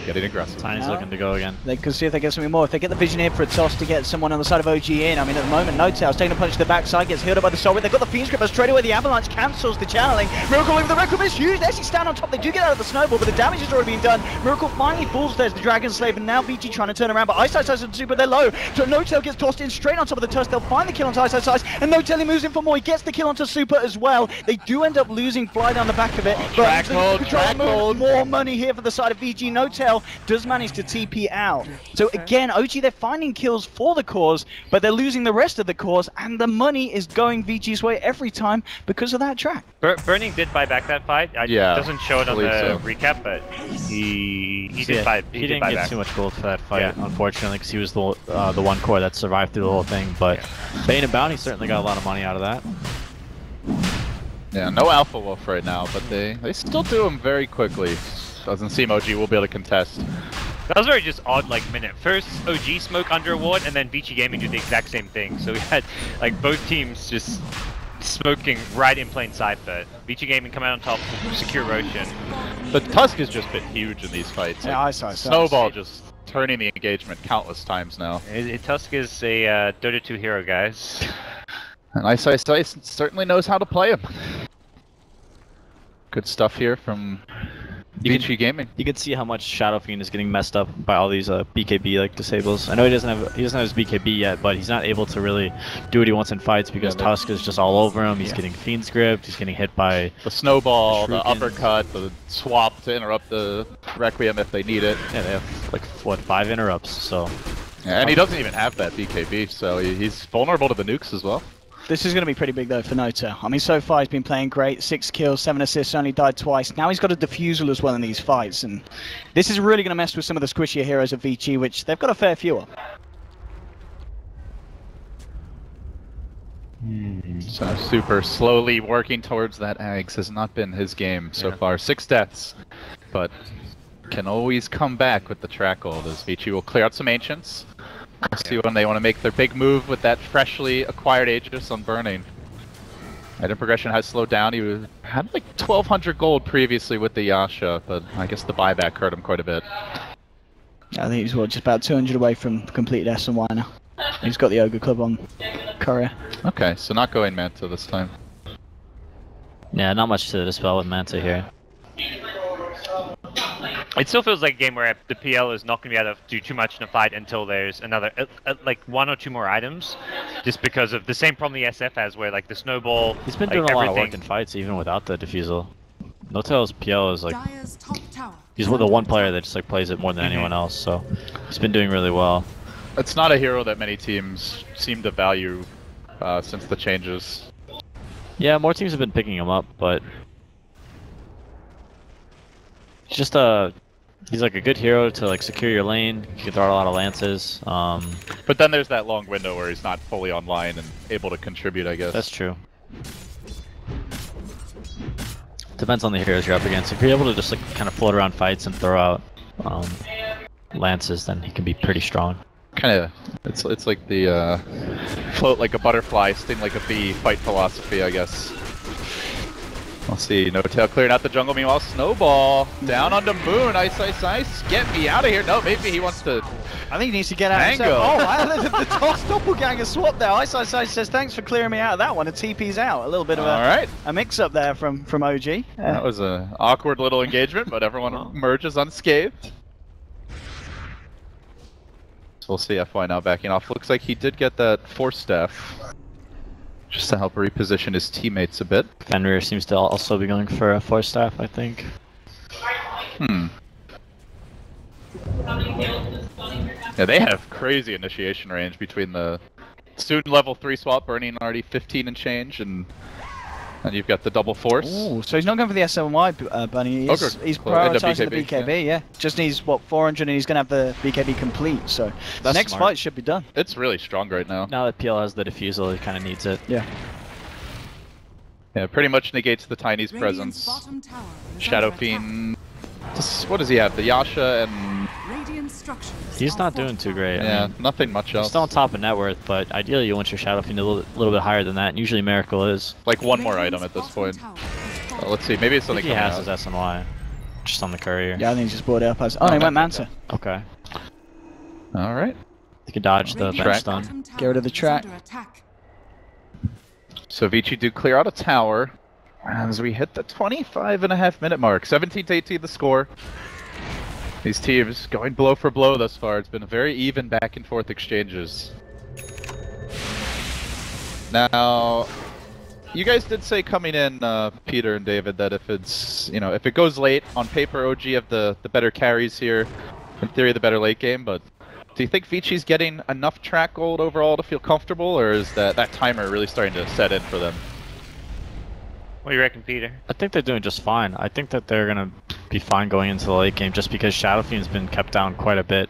getting aggressive. Tiny's looking to go again. They can see if they get something more. If they get the vision here for a toss to get someone on the side of OG in. I mean, at the moment, NoTail's taking a punch to the backside, gets healed up by the Soul. They've got the Fiend Grip, but straight away the Avalanche cancels the channeling. Miracle with the Record is huge. They actually stand on top. They do get out of the snowball, but the damage has already been done. Miracle finally falls there as the Dragon Slave, and now Vici trying to turn around, but Ice Ice Ice and Super, they're low. So NoTail gets tossed in straight on top of the Tusk. They'll find the kill onto Ice Ice Ice, and NoTail he moves in for more. He gets the kill onto Super as well. They do end up losing Fly down the back of it. Track hold. More money here for the side of VG. NoTail does manage to TP out. So again, OG, they're finding kills for the cause, but they're losing the rest of the cause, and the money is going VG's way every time because of that track. Burning did buy back that fight. Yeah, It doesn't show it on the so. recap, but he did buy. He didn't buy get back. too much gold for that fight, Yeah. unfortunately, because he was the one core that survived through the whole thing. But Bane and Bounty certainly got a lot of money out of that. Yeah, no Alpha Wolf right now, but they still do him very quickly. Doesn't seem OG will be able to contest. That was very just odd, like, minute. First, OG smoke under a ward, and then Vici Gaming did the exact same thing. So we had, like, both teams just smoking right in plain sight, but Vici Gaming come out on top, secure Roshan. But Tusk has just been huge in these fights. Yeah, Like, Ice Ice. Snowball just turning the engagement countless times now. Tusk is a Dota 2 hero, guys. And Ice Ice Ice certainly knows how to play him. Good stuff here from Vici Gaming. You can see how much Shadow Fiend is getting messed up by all these BKB like disables. I know he doesn't have his BKB yet, but he's not able to really do what he wants in fights because Tusk is just all over him. He's getting Fiend Script. He's getting hit by The snowball, the Shurikens. uppercut, the swap to interrupt the Requiem if they need it. they have like what 5 interrupts. So And he doesn't even have that BKB, so he's vulnerable to the nukes as well. This is going to be pretty big though for NoTail. I mean, so far he's been playing great. 6 kills, 7 assists, only died twice. Now he's got a defusal as well in these fights, and this is really going to mess with some of the squishier heroes of Vici, which they've got a fair few of. So Super slowly working towards that Ags has not been his game so far. 6 deaths, but can always come back with the track hold as Vici will clear out some Ancients. We'll see when they want to make their big move with that freshly acquired Aegis on Burning. Item progression has slowed down. He had like 1,200 gold previously with the Yasha, but I guess the buyback hurt him quite a bit. I think he's just about 200 away from completed S&Y now. He's got the Ogre Club on Courier. Okay, so not going Manta this time. yeah, not much to dispel with Manta here. It still feels like a game where the PL is not going to be able to do too much in a fight until there's another, like 1 or 2 more items, just because of the same problem the SF has, where like the snowball. He's been like, doing a lot of work everything- in fights even without the defusal. NoTail's PL is like Dire's top tower. he's the one player that just like plays it more than anyone else. So he's been doing really well. It's not a hero that many teams seem to value since the changes. Yeah, more teams have been picking him up, but he's just he's like a good hero to like secure your lane. You can throw out a lot of lances. But then there's that long window where he's not fully online and able to contribute, I guess. That's true. Depends on the heroes you're up against. If you're able to just like kind of float around fights and throw out lances, then he can be pretty strong. Kind of, it's like the float like a butterfly, sting like a bee fight philosophy, I guess. We'll see. NoTail clearing out the jungle. Meanwhile, Snowball down onto Moon. Ice, Ice, Ice. Get me out of here. No, maybe he wants to. I think he needs to get out Tango. himself. Oh, the toss doppelganger swap there. Ice Ice Ice says thanks for clearing me out of that one. And TP's out. A little bit of All right. a mix-up there from OG. That was an awkward little engagement, but everyone emerges unscathed. So we'll see FY now backing off. Looks like he did get that Force Staff just to help reposition his teammates a bit. Fenrir seems to also be going for a 4-staff, I think. Yeah, they have crazy initiation range between the soon level 3 swap burning already 15 and change, and And you've got the double force. Ooh, so he's not going for the SMY, Bunny. He's Okay. prioritising the BKB, BKB, yeah. Just needs, what, 400 and he's going to have the BKB complete, so the That's next smart. fight should be done. It's really strong right now. Now that PL has the defusal, he kind of needs it. Yeah. Yeah, pretty much negates the Tiny's Radiant's presence. bottom tower is Shadow under attack. Fiend. What does he have? The Yasha and Radiant structures He's are not doing too fortified. great. I yeah, mean, nothing much he's else. still on top of net worth, but ideally you want your Shadow Fiend a little bit higher than that, and usually Miracle is. Like one more Radiant's item at this bottom point. tower is falling. Let's see, maybe it's I something think he coming has out. his SNY, just on the courier. Yeah, I think he just brought it up as... Oh, no, he went Manta. Okay. Alright. You can dodge the Radiant's bench stun. bottom tower Get rid of the is track. under attack. So Vici do clear out a tower as we hit the 25.5 minute mark. 17-18 the score. These teams going blow for blow thus far. It's been very even back and forth exchanges. Now, you guys did say coming in, Peter and David, that if it's, you know, if it goes late, on paper OG have the better carries here. In theory, the better late game, but do you think Vici's getting enough track gold overall to feel comfortable, or is that timer really starting to set in for them? What do you reckon, Peter? I think they're doing just fine. I think that they're gonna be fine going into the late game just because Shadow Fiend's been kept down quite a bit.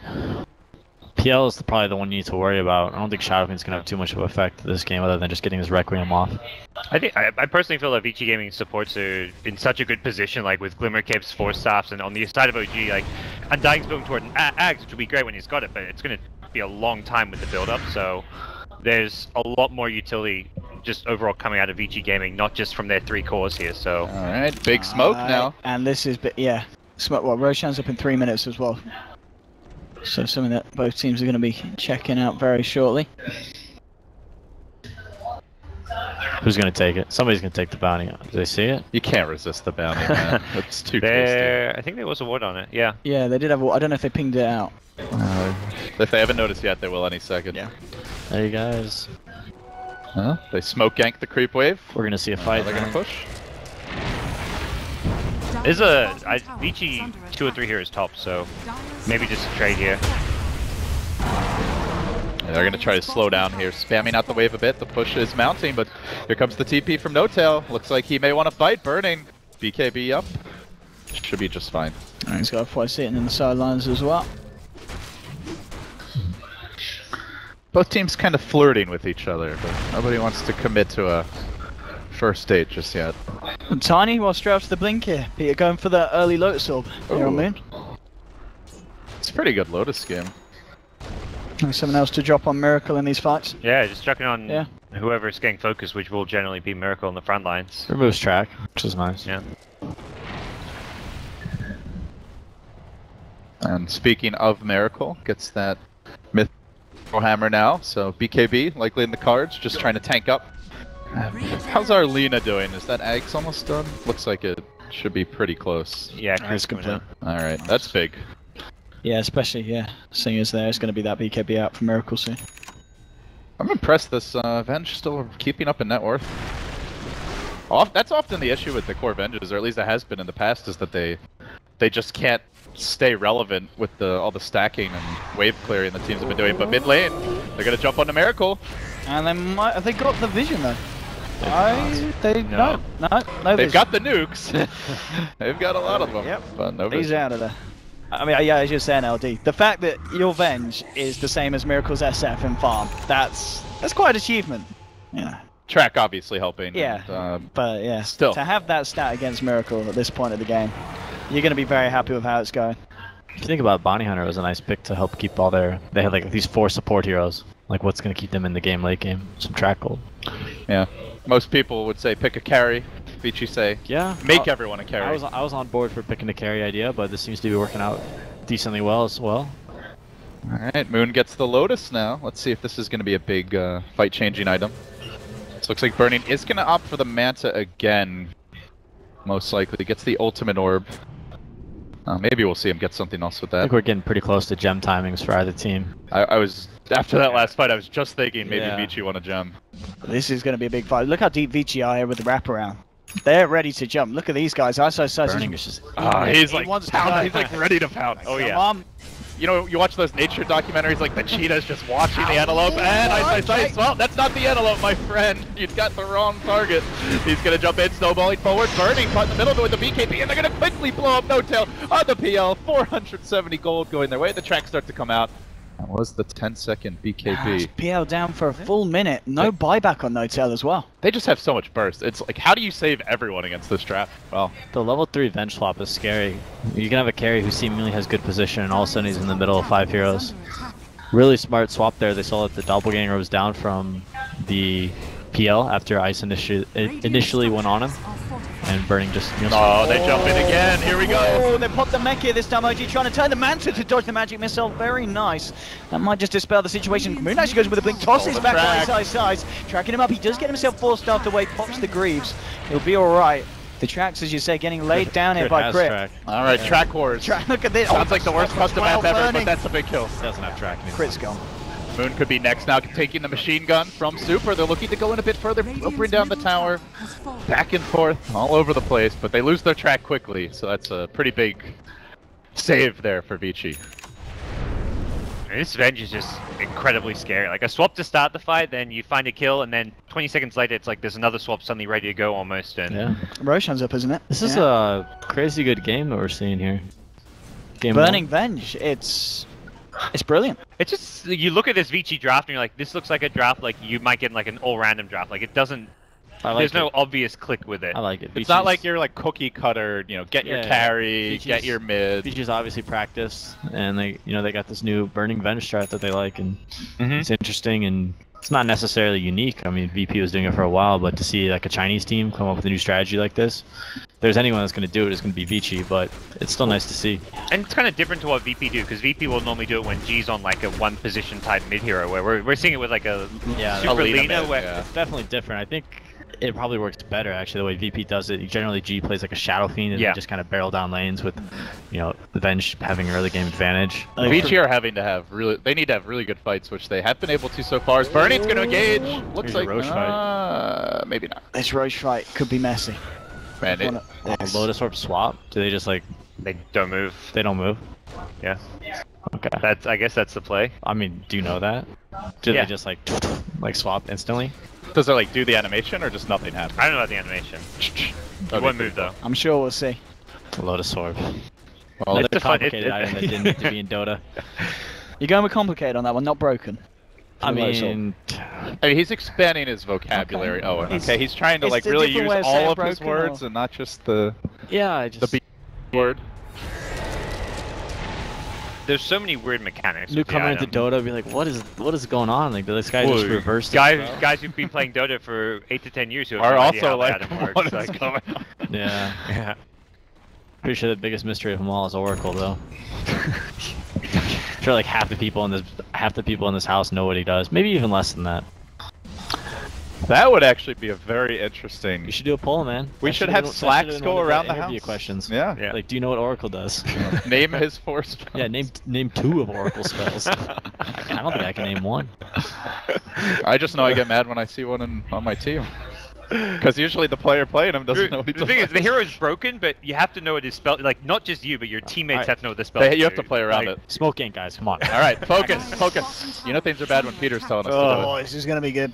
PL is probably the one you need to worry about. I don't think Shadow Fiend's gonna have too much of an effect this game other than just getting his Requiem off. I personally feel that Vici Gaming supports are in such a good position, like with Glimmer Cape's Force Staffs, and on the side of OG, like Undying's building toward an Ags, which will be great when he's got it, but it's gonna be a long time with the build-up, so there's a lot more utility just overall coming out of Vici Gaming, not just from their 3 cores here, so... Alright, big smoke now. And this is, yeah, smoke. Well, Roshan's up in 3 minutes as well. So something that both teams are going to be checking out very shortly. Who's gonna take it? Somebody's gonna take the bounty. Do they see it? You can't resist the bounty, man. It's too tasty. I think there was a ward on it, yeah. Yeah, they did have. I don't know if they pinged it out. If they haven't noticed yet, they will any second. Yeah. There you guys. Huh? They smoke gank the creep wave. We're gonna see a fight. They're gonna man. push. There's Dire's a... bottom tower is Vici under 2 or attack. 3 here is top, so Dire's maybe just a trade here. Yeah, they're gonna try to slow down here, spamming out the wave a bit. The push is mounting, but here comes the TP from No-Tail. Looks like he may want to fight. Burning. BKB up. Should be just fine. Alright, he's got a fight sitting in the sidelines as well. Both teams kind of flirting with each other, but nobody wants to commit to a first date just yet. And Tiny, well, straight after the blink here. Peter going for the early Lotus Orb here on Ooh. Moon. It's a pretty good Lotus game. And someone else to drop on Miracle in these fights. Yeah, just chucking on Yeah. whoever's getting focus, which will generally be Miracle on the front lines. Removes track, which is nice. Yeah. And speaking of Miracle, gets that myth hammer now, so BKB likely in the cards, just trying to tank up. How's our Lena doing? Is that Ags almost done? Looks like it should be pretty close. Yeah, Nice Chris coming complete. in. Alright, that's big. Yeah, especially, yeah, seeing as there is going to be that BKB out for Miracle soon. I'm impressed this Venge still keeping up in net worth. That's often the issue with the core Venges, or at least it has been in the past, is that they just can't stay relevant with all the stacking and wave clearing the teams have been doing. But mid lane, they're gonna jump onto Miracle. And they might have they got the vision though? No. No. They've got the nukes. They've got a lot of them. Yep. But no He's vision. out of there. I mean, yeah, as you're saying, LD, the fact that your Venge is the same as Miracle's SF in farm, that's quite an achievement. Yeah. Track obviously helping. Yeah. And, But yeah, Still. to have that stat against Miracle at this point of the game, you're going to be very happy with how it's going. If you think about Bounty Hunter, it was a nice pick to help keep all they had like these 4 support heroes. Like what's gonna keep them in the game late game? Some track gold. yeah. Most people would say pick a carry. Vici say Yeah. make everyone a carry. I was on board for picking the carry idea, but this seems to be working out decently well as well. Alright, Moon gets the Lotus now. Let's see if this is going to be a big fight-changing item. This looks like Burning is going to opt for the Manta again. Most likely. Gets the ultimate orb. Maybe we'll see him get something else with I that. think we're getting pretty close to gem timings for either team. I was, after that last fight, I was just thinking maybe Yeah. Vici won a gem. This is going to be a big fight. Look how deep Vici are here with the wraparound. They're ready to jump. Look at these guys. ISO Burning is just He's He like wants to pound, go. he's like ready to pound. Oh Come yeah. on. you know, you watch those nature documentaries, like the cheetah's just watching the antelope, and ice. Well, that's not the antelope, my friend. You've got the wrong target. He's gonna jump in, snowballing forward, burning, caught in the middle with the BKB, and they're gonna quickly blow up No-Tail on the PL. 470 gold going their way. The tracks start to come out. That was the 10-second BKB. PL down for a full minute. No buyback on No-Tail as well. They just have so much burst. It's like, how do you save everyone against this trap? Well, The level 3 Venge swap is scary. You can have a carry who seemingly has good position, and all of a sudden he's in the middle of 5 heroes. Really smart swap there. They saw that the Doppelganger was down from the PL after Ice initially went on him. And Burning just... oh, they jump in again. Here we go. Oh, they popped the mech here this time. OG trying to turn the Manta to dodge the magic missile. Very nice. That might just dispel the situation. Moon actually goes with a blink. Tosses back on his size. Tracking him up. He does get himself forced out the way. Pops the Greaves. He'll be alright. The tracks, as you say, getting laid down here by Crit. All right, track wars. Look at this. Sounds like the worst custom map ever, but that's a big kill. Doesn't have track anymore. Crit's gone. Moon could be next now, taking the machine gun from Super. They're looking to go in a bit further, bring down the tower, back and forth, all over the place, but they lose their track quickly, so that's a pretty big save there for Vici. This Venge is just incredibly scary. Like a swap to start the fight, then you find a kill, and then 20 seconds later, it's like there's another swap suddenly ready to go almost. And Yeah. Roshan's up, isn't it? This is a crazy good game that we're seeing here. Game Burning Venge. It's brilliant. it's just, you look at this Vici draft and you're like, this looks like a draft like you might get in like an all-random draft. Like it doesn't, there's no obvious click with it. I like it. It's not like you're like cookie cutter, you know, get your carry, Vici's- get your mid. Vici's obviously practiced, and they got this new Burning Venge strat that they like, and it's interesting, and it's not necessarily unique. I mean, VP was doing it for a while, but to see like a Chinese team come up with a new strategy like this, if there's anyone that's going to do it, it's going to be Vici, but it's still nice to see. And it's kind of different to what VP do, because VP will normally do it when G's on like a one position type mid hero, where we're seeing it with like a super leaner. It's definitely different. I think it probably works better actually the way VP does it. Generally, G plays like a Shadow Fiend and they just kind of barrel down lanes with, the Venge having early game advantage. Vici are having to have they need to have really good fights, which they have been able to so far. As Burning's going to engage. Looks Here's like a Roche fight. maybe not. This Roche fight could be messy. Man, Lotus Orb swap? Do they just like... They don't move. They don't move? Yeah. Okay. I guess that's the play. I mean, do you know that? Do they just like swap instantly? does it like do the animation or just nothing happens? I don't know about the animation. It won't move though. I'm sure we'll see. Lotus Orb. Well, Another complicated item that didn't need to be in Dota. You're going with complicated on that one, not broken. I mean, he's expanding his vocabulary. Okay. Oh, okay. He's trying to it's like a really different use way of all saying of his broken words or- and not just the yeah, I just B word. There's so many weird mechanics. new with the coming into item. Dota, be like, what is going on? Like this guy just Whoa, reversed. guys who've been playing Dota for 8 to 10 years who have Are no idea also how like, the item what works. is going on? Yeah. Yeah. Pretty sure the biggest mystery of them all is Oracle, though. Sure, like half the people in this house know what he does. Maybe even less than that. That would actually be a very interesting. You should do a poll, man. We should have Slacks go around the house. Questions. Yeah. Yeah. Like, do you know what Oracle does? Name his 4 spells. Yeah, name 2 of Oracle spells. I don't think I can name 1. I just know I get mad when I see one on my team. Because usually the player playing him doesn't know what he The does. thing is, the hero is broken, but you have to know what his spell. Like, not just you, but your teammates Alright. have to know what the spell. You have to play around it. Smoke ain't, guys. Come on. All right, focus, focus. You know things are bad when Peter's telling us to do Oh, it. this is going to be good.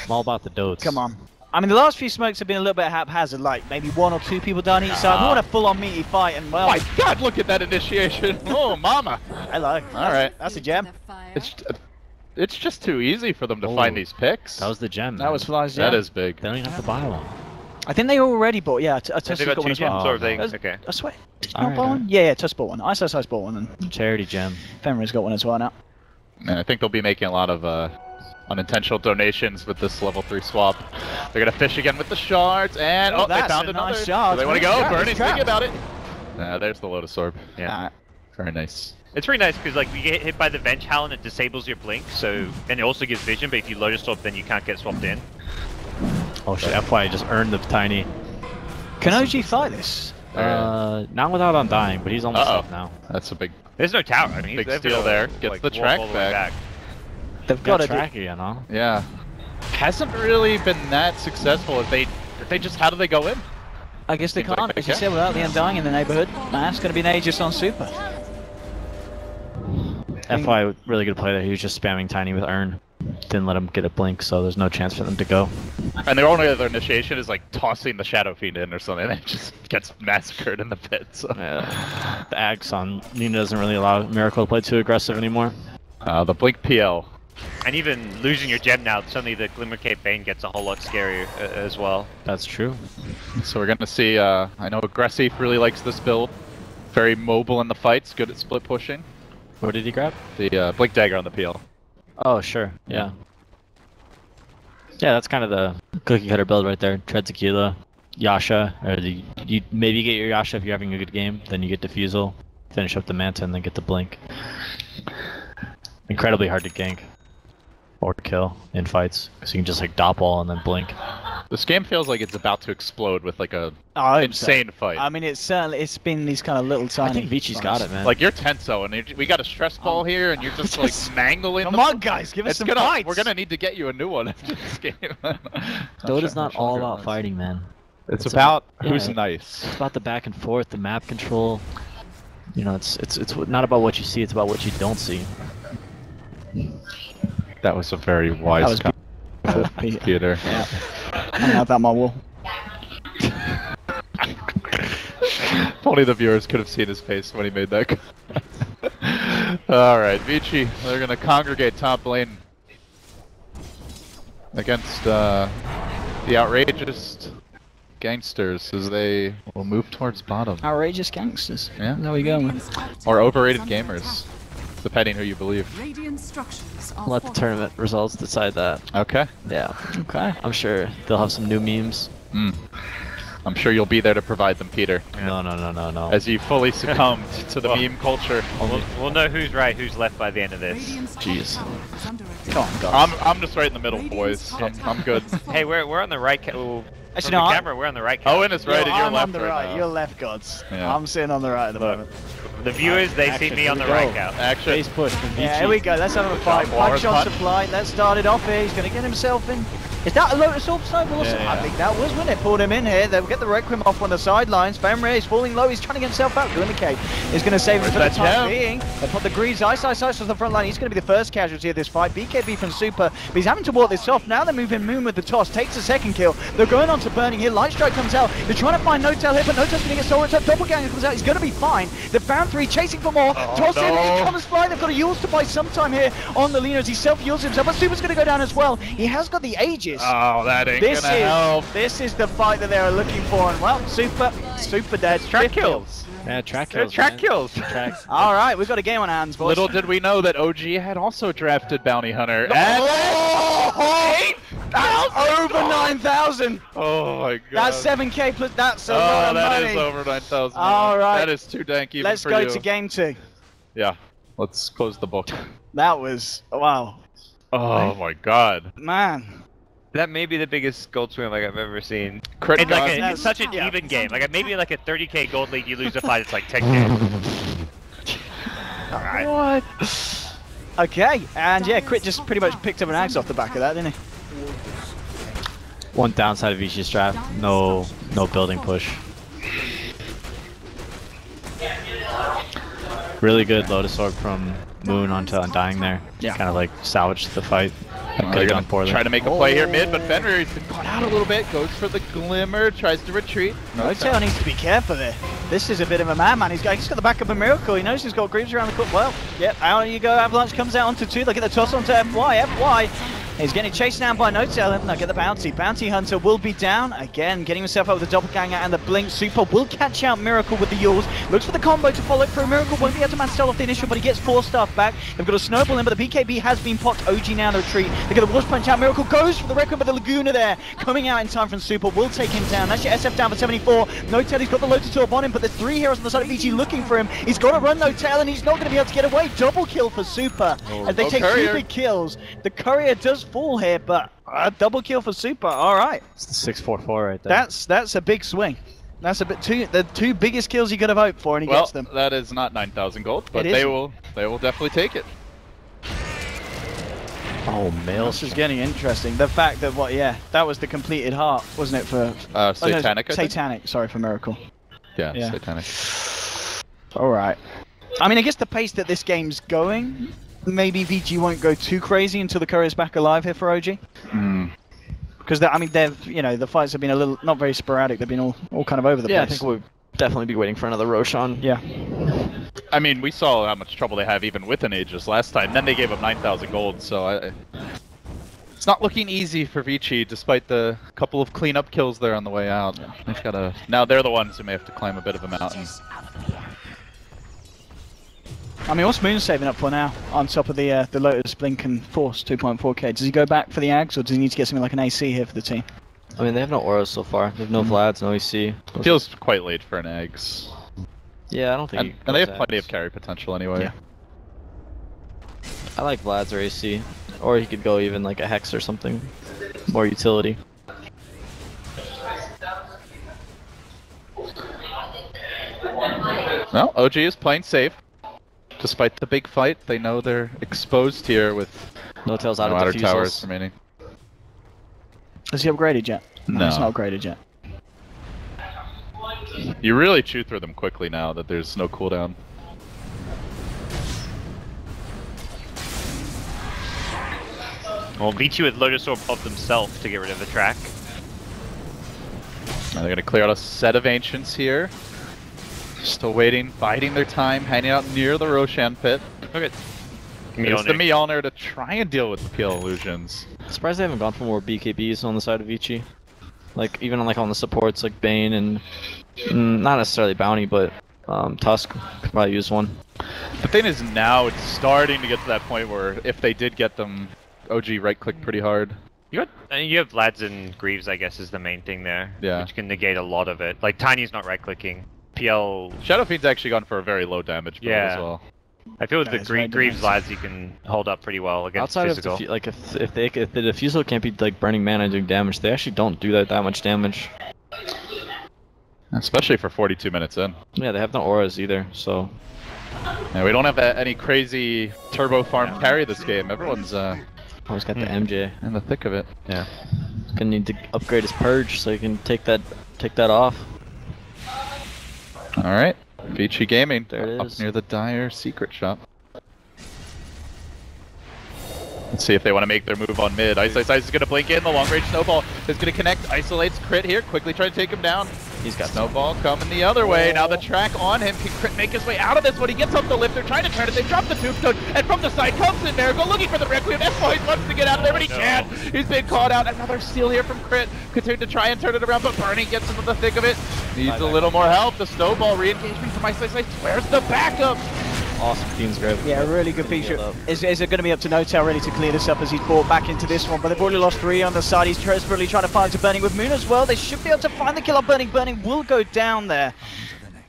I'm all about the dotes. Come on. I mean, the last few smokes have been a little bit haphazard, like maybe 1 or 2 people down each side. Not a full-on meaty fight, and well, My God, look at that initiation. Oh, mama. hello. All right. That's a gem. It's just too easy for them to find these picks. That was the gem. That man. was Fly's That gem. is big. They don't even have to buy one. I think they already bought, yeah, a Have Tusk they got got one 2 as well. gems, or have they? That's- Okay. I swear, did you Alright, not buy one? alright. Yeah, Tusk bought one. ISS bought one, and Charity gem. Fenrir's got one as well now. And I think they'll be making a lot of unintentional donations with this level 3 swap. They're gonna fish again with the shards, and Oh, they that's found a another. nice shard. Do they want to Nice go? trap, Burning's nice trap. thinking about it. There's the Lotus Orb. Yeah. Very nice. It's pretty nice because like you get hit by the Venge Howl and it disables your blink, so and it also gives vision. But if you Lotus Orb, then you can't get swapped in. Oh shit, FY just earned the tiny. Can OG fight this? Not without Undying, but he's almost up now. That's a big. There's no tower. I mean, Big they've steal got, there. Gets like, the walk track all the way back. They've Got got a to track again, huh? Yeah. Hasn't really been that successful. If they just, how do they go in? I guess they Seems like can't, they as you can. said, without the Undying in the neighborhood. That's going to be an Aegis on Super. FY, really good play there. He was just spamming Tiny with Earn. Didn't let him get a blink, so there's no chance for them to go. And their only other initiation is like tossing the Shadow Fiend in or something, and it just gets massacred in the pit. So. Yeah. The Ags on Nina doesn't really allow Miracle to play too aggressive anymore. The Blink PL. And even losing your gem now, suddenly the Glimmercape Bane gets a whole lot scarier as well. That's true. So we're going to see, I know Aggressive really likes this build. Very mobile in the fights, good at split pushing. What did he grab? The Blink Dagger on the PL. Oh, sure. Yeah. Yeah, that's kind of the cookie cutter build right there. Tread Tequila, Yasha, or you maybe get your Yasha if you're having a good game, then you get Diffusal, finish up the Manta, and then get the Blink. Incredibly hard to gank or kill in fights, because you can just like dot wall and then blink. This game feels like it's about to explode with like a Oh, insane fight. I mean, it's been these kind of little tiny. I think Vici's got it, man. Like you're tenso, and we got a stress ball here, and you're just like mangling. Come them. on, guys, give us some fights. We're gonna need to get you a new one after this game. Dota's not all about fighting, man. It's about yeah, who's nice. It's about the back and forth, the map control. You know, it's not about what you see; it's about what you don't see. That was a very wise comment, Peter. Yeah. I have that on my wall. If only the viewers could have seen his face when he made that comment. Alright, Vici, they're gonna congregate top lane against the outrageous gangsters as they will move towards bottom. Outrageous gangsters. Yeah. There we go. Or overrated gamers, depending who you believe. Radiant structures are Let the tournament results decide that. Okay. Yeah. Okay. I'm sure they'll have some new memes. I'm sure you'll be there to provide them, Peter. No. As you fully succumbed to the meme culture. We'll know who's right, who's left by the end of this. Jeez. Come on, guys. I'm just right in the middle, boys. I'm good. Hey, we're on the right. Actually, From no, the camera, we're on the right. Owen is right, and you're I'm left on the right right. now. You're left, gods. Yeah. I'm sitting on the right at the moment. The viewers, they see me on the right couch. Action. Face push from Vici. Yeah, here we go. Let's have a fight. Walrus 5 shots to punch. fly. Let's start it off here. He's going to get himself in. Is that a Lotus Orb side? Awesome. Yeah. I think that was when they pulled him in here. They'll get the Requiem off on the sidelines. Fenrir is falling low. He's trying to get himself out. Glimmercape is going to save him for the That's time him. being. They put the Greaves. Ice to the front line. He's going to be the first casualty of this fight. BKB from Super. But he's having to walk this off. Now they're moving Moon with the toss. Takes a second kill. They're going on to Burning here. Light Strike comes out. They're trying to find No-Tail here, but No-Tail's going to get Soul Return. Doppelganger comes out. He's going to be fine. They found 3, chasing for more. Toss in. Here comes Fly. They've got a Yules to buy sometime here on the Lina as he self-Yules himself. But Super's going to go down as well. He has got the Aegis. Oh, that ain't gonna help. This is the fight that they are looking for, and well, Super dead. Track 5th kills. Yeah, track They're kills. track man. kills. Tracks. All right, we've got a game on our hands, boys. Little did we know that OG had also drafted Bounty Hunter. That's over 9,000. Oh my god. That's 7k plus. That's a lot Oh, of that money. is over 9,000. All right. That is too dank even Let's for go you. to game 2. Yeah. Let's close the book. That was wow, Oh my god. man. That may be the biggest gold swing like I've ever seen. Crit It's like gun. it's such an even game. Like maybe like a 30k gold league, you lose a fight, it's like 10k. All right. What? Okay, and yeah, Crit just pretty much picked up an axe off the back of that, didn't he? One downside of Vici's draft, no building push. Really good Lotus Orb from Moon onto Undying there. Yeah. Kind of like salvaged the fight. They're Could have gonna gone poorly. try to make a play here mid, but Fenrir has been caught out a little bit. Goes for the Glimmer, tries to retreat. No-Tail needs to be careful there. This is a bit of a madman. He's got the back of a Miracle. He knows he's got Greaves around the corner. Well, yep, out you go. Avalanche comes out onto 2. Look at the toss onto FY. FY is getting chased down by No-Tail. Look at the bounty. Bounty Hunter will be down. Again, getting himself out with the Doppelganger and the Blink. Super will catch out Miracle with the Yules. Looks for the combo to follow through. Miracle won't be able to man steal off the initial, but he gets 4 staff back. They've got a snowball in, but the BKB has been popped. OG now in the retreat. They get the Wash Punch out. Miracle goes for the Requiem, but the Laguna there. Coming out in time from Super will take him down. That's your SF down for 74. No-Tail, he's got the Lotus Orb on him, but there's 3 heroes on the side of Vici looking for him. He's got to run No-Tail, and he's not going to be able to get away. Double kill for Super. As they take 2 big kills. The Courier does fall here, but a double kill for Super. All right. It's the 644 right there. That's a big swing. That's a bit the 2 biggest kills you could have hoped for, and he gets them. That is not 9,000 gold, but It they isn't. will definitely take it. Oh, This is getting interesting. The fact that that was the completed heart, wasn't it? For Satanic. I think? Satanic. Sorry for Miracle. Yeah, Yeah. Satanic. All right. I mean, I guess the pace that this game's going, maybe Vici won't go too crazy until the courier's back alive here for OG. Because I mean, they've the fights have been a little not very sporadic. They've been all kind of over the Yeah, I place. think we'll definitely be waiting for another Roshan. Yeah. I mean, we saw how much trouble they have even with an Aegis last time. Then they gave up 9,000 gold, so it's not looking easy for Vici, despite the couple of cleanup kills there on the way out. They've got to now they're the ones who may have to climb a bit of a mountain. I mean, what's Moon saving up for now on top of the Lotus Blink and Force 2.4k? Does he go back for the Ags, or does he need to get something like an AC here for the team? I mean, they have no auras so far. They have no Vlads, no EC. Feels quite late for an eggs. Yeah, I don't think. And they have plenty of carry potential anyway. Yeah. I like Vlad's or AC, or he could go even like a Hex or something, more utility. Well, OG is playing safe. Despite the big fight, they know they're exposed here with No tails out no of outer defusals. towers remaining. Has he upgraded yet? No. It's not upgraded yet. You really chew through them quickly now that there's no cooldown. Well, Vici with Lotus Orb of themselves to get rid of the track. Now they're gonna clear out a set of Ancients here. Still waiting, biding their time, hanging out near the Roshan pit. Okay. There's the Mjolnir to try and deal with the PL illusions. Surprised they haven't gone for more BKBs on the side of Vici. Like even on the supports like Bane and not necessarily Bounty, but Tusk could probably use one. The thing is now it's starting to get to that point where if they did get them, OG right click pretty hard. You have Vlads and Greaves, I guess, is the main thing there. Yeah. Which can negate a lot of it. Like Tiny's not right clicking. PL. Shadow Fiend's actually gone for a very low damage build as well. I feel with Yeah, the it's very Greaves defensive. Vlads you can hold up pretty well against Outside physical. of if the diffusal can't be like burning mana doing damage, they actually don't do that much damage. Especially for 42 minutes in. Yeah, they have no auras either, so. Yeah, we don't have any crazy turbo farm carry this game. Everyone's Always got the MJ. in the thick of it. Yeah. Gonna need to upgrade his purge so he can take that off. Alright, Vici Gaming, There it up is. near the Dire secret shop. Let's see if they want to make their move on mid. Ice is going to blink in, the long range snowball is going to connect, isolates crit here, quickly trying to take him down. He's got Snowball coming the other way, now the track on him, can Crit make his way out of this when he gets up the lift, they're trying to turn it, they drop the tombstone, and from the side comes in Miracle, looking for the Requiem, S-Boys wants to get out of there, but he can't! He's been caught out, another steal here from Crit, continue to try and turn it around, but Burning gets into the thick of it, needs a little more help, the snowball re-engagement from Ice, where's the backup? awesome Fiend's Grave. Yeah, really good feature. Is it going to be up to NoTail ready to clear this up as he's brought back into this one? But they've already lost 3 on the side. He's desperately trying to find to Burning with Moon as well. They should be able to find the kill on Burning. Burning will go down there.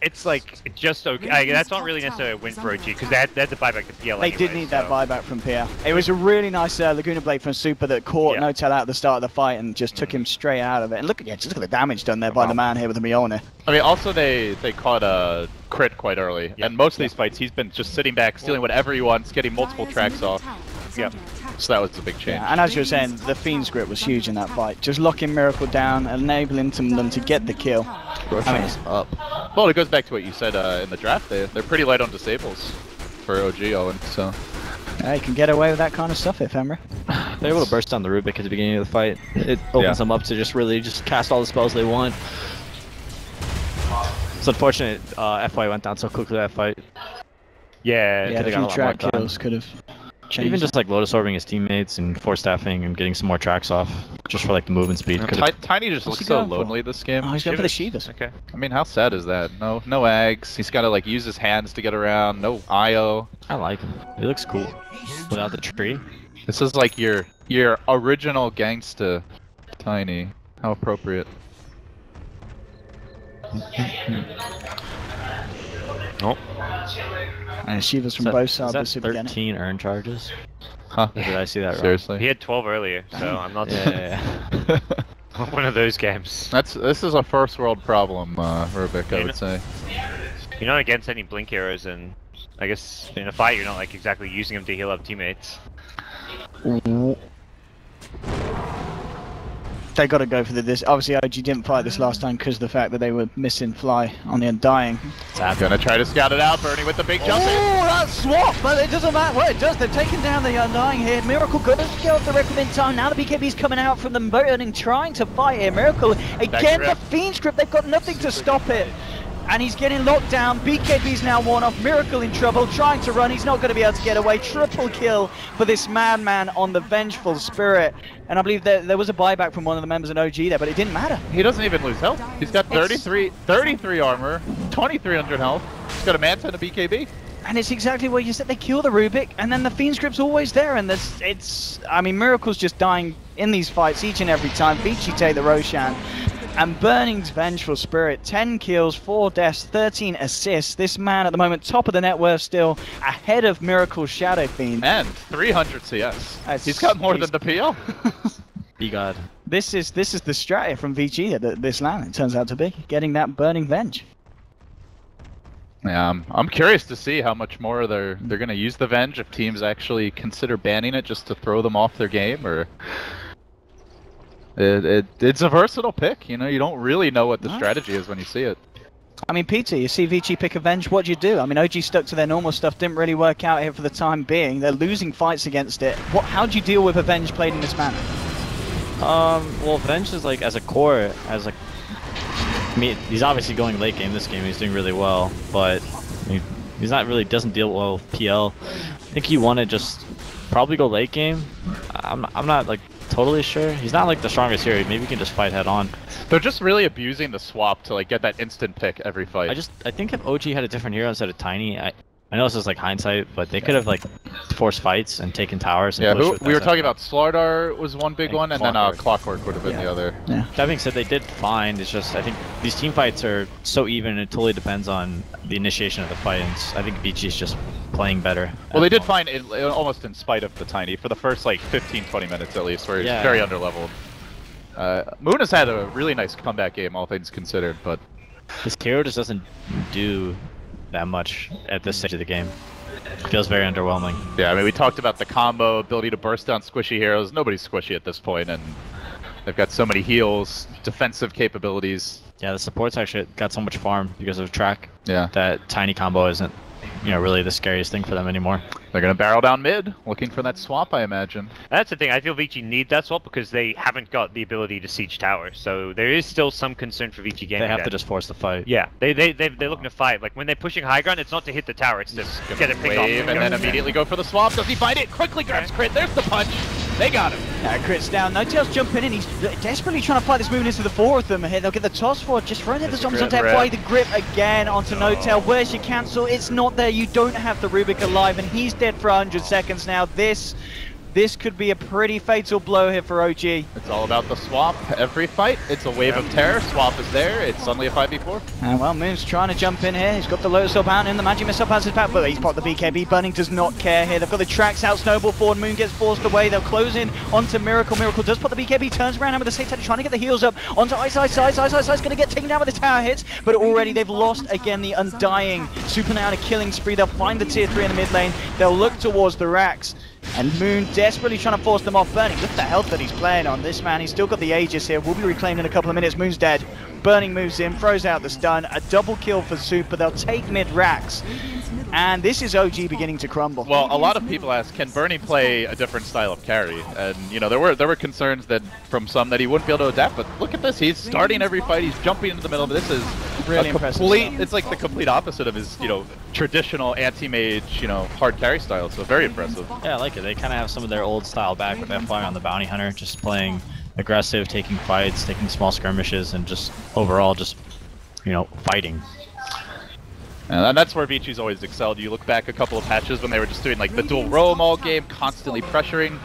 It's like just okay. That's not really necessarily a win for OG because they had to buy back the PL. They did need that buyback from PL. It was a really nice Laguna Blade from Super that caught NoTail out at the start of the fight and just took him straight out of it. And look at just look at the damage done there by the man here with the Mjolnir. I mean, also they caught a Crit quite early, and most of these fights he's been just sitting back, stealing whatever he wants, getting multiple tracks off. Yep. So that was a big change. Yeah, and as you were saying, the Fiend's grip was huge in that fight. Just locking Miracle down, enabling them to get the kill. I mean, it's up. Well, it goes back to what you said in the draft. They're pretty light on disables for OG Owen, so. Yeah, you can get away with that kind of stuff if Emra. They're able to burst down the Rubik at the beginning of the fight. It opens them up to just really just cast all the spells they want. It's unfortunate FY went down so quickly that fight. Yeah, Yeah, they a got a few lot track more done. kills could have changed. Even just like Lotus Orbing his teammates and force staffing and getting some more tracks off just for like the movement speed. Tiny just What's looks he so going for? lonely this game. Oh, he's going for the Shivas. Okay. I mean, how sad is that? No Ags. He's got to like use his hands to get around. No IO. I like him. He looks cool without the tree. This is like your original gangsta Tiny. How appropriate. Nope. And Shivas from both sides of the Super Dennis. 13 earn charges? Huh? Or did I see that wrong? Seriously. He had 12 earlier, so I'm not Yeah. one of those games. This is a first world problem, Rubik, I would say. You're not against any blink heroes, and I guess in a fight you're not like exactly using them to heal up teammates. They got to go for this. Obviously, OG didn't fight this last time because of the fact that they were missing Fly on the Undying. Gonna try to scout it out. Bernie with the big jump in. Oh, that swap, but it doesn't matter. Well, it does. They've taken down the Undying here. Miracle goes to get off the record in time. Now the BKB's coming out from the Burning, trying to fight here. Miracle again. The Fiend script. They've got nothing to stop it. And he's getting locked down. BKB's now worn off. Miracle in trouble, trying to run. He's not going to be able to get away. Triple kill for this madman on the Vengeful Spirit. And I believe there was a buyback from one of the members in OG there, but it didn't matter. He doesn't even lose health. He's got 33 armor, 2300 health. He's got a Manta and a BKB. And it's exactly what you said. They kill the Rubik, and then the Fiend script's always there. And I mean, Miracle's just dying in these fights each and every time. Vici take the Roshan. And Burning's Vengeful Spirit, 10 kills, 4 deaths, 13 assists. This man at the moment, top of the net worth still, ahead of Miracle's Shadow Fiend. And 300 CS. He's got more than the PL. Be God. This is the strat from Vici that this land, it turns out to be, getting that Burning Venge. Yeah, I'm curious to see how much more they're going to use the Venge, if teams actually consider banning it just to throw them off their game, or... It's a versatile pick, you know, you don't really know what the strategy is when you see it. I mean, Peter, you see Vici pick Avenge, what do you do? I mean, OG stuck to their normal stuff, didn't really work out here for the time being. They're losing fights against it. How do you deal with Avenge played in this manner? Well, Avenge is like, as a core, I mean, he's obviously going late game this game, he's doing really well, but he's not really, doesn't deal well with PL. I think you want to just probably go late game. I'm not like totally sure. He's not like the strongest hero. Maybe he can just fight head on. They're just really abusing the swap to like get that instant pick every fight. I think if OG had a different hero instead of Tiny, I know this is like hindsight, but they could have like forced fights and taken towers. And We were talking about Slardar was one big one, and then Clockwork would have been the other. Yeah. That being said, they did fine. It's just I think these team fights are so even. It totally depends on the initiation of the fight. And I think Vici's just playing better. Well, they did fine almost in spite of the Tiny for the first like 15-20 minutes at least, where he's very underleveled. Moon has had a really nice comeback game, all things considered, but his hero just doesn't do that much at this stage of the game. It feels very underwhelming. Yeah, I mean, we talked about the combo, ability to burst down squishy heroes. Nobody's squishy at this point, and they've got so many heals, defensive capabilities. Yeah, the support's actually got so much farm because of track. Yeah. That Tiny combo isn't, you know, really the scariest thing for them anymore. They're going to barrel down mid, looking for that swap, I imagine. That's the thing. I feel Vici need that swap because they haven't got the ability to siege tower. So there is still some concern for Vici gaming. They have to just force the fight. Yeah, they're looking to fight. Like when they're pushing high ground, it's not to hit the tower. It's to get it picked off. And then immediately go for the swap. Does he find it? Quickly grabs crit. There's the punch. They got him. Crit's down. No-Tail's jumping in. He's desperately trying to fight this movement into the four of them here. They'll get the toss for it. Just throwing it the zombies on play the grip again onto No-Tail. Where's your cancel? It's not there. You don't have the Rubik alive, and he's dead for 100 seconds now. This could be a pretty fatal blow here for OG. It's all about the swap. Every fight, it's a wave of terror. Swap is there. It's suddenly a 5v4. And well, Moon's trying to jump in here. He's got the Lotus Orb out and the Magic Missile has his back, but he's popped the BKB. Burning does not care here. They've got the tracks out, snowball forward. Moon gets forced away. They'll close in onto Miracle. Miracle does put the BKB, turns around and with the safe touch, trying to get the heals up onto Ice. Ice's going to get taken down with the tower hits, but already they've lost again the Undying. Super now on a killing spree. They'll find the tier 3 in the mid lane. They'll look towards the racks. And Moon desperately trying to force them off. Burning, look at the health that he's playing on. This man, he's still got the Aegis here. Will be reclaimed in a couple of minutes. Moon's dead. Burning moves in, throws out the stun. A double kill for Super. They'll take mid racks. And this is OG beginning to crumble. Well, a lot of people ask, can Bernie play a different style of carry? And you know, there were concerns that from some that he wouldn't be able to adapt. But look at this, he's starting every fight. He's jumping into the middle. This is really impressive. It's like the complete opposite of his, you know, traditional anti-mage, you know, hard carry style. So very impressive. Yeah, I like it. They kind of have some of their old style back with FY on the Bounty Hunter, just playing aggressive, taking fights, taking small skirmishes, and just overall just, you know, fighting. And that's where Vici's always excelled. You look back a couple of patches when they were just doing like the dual roam all game, constantly pressuring.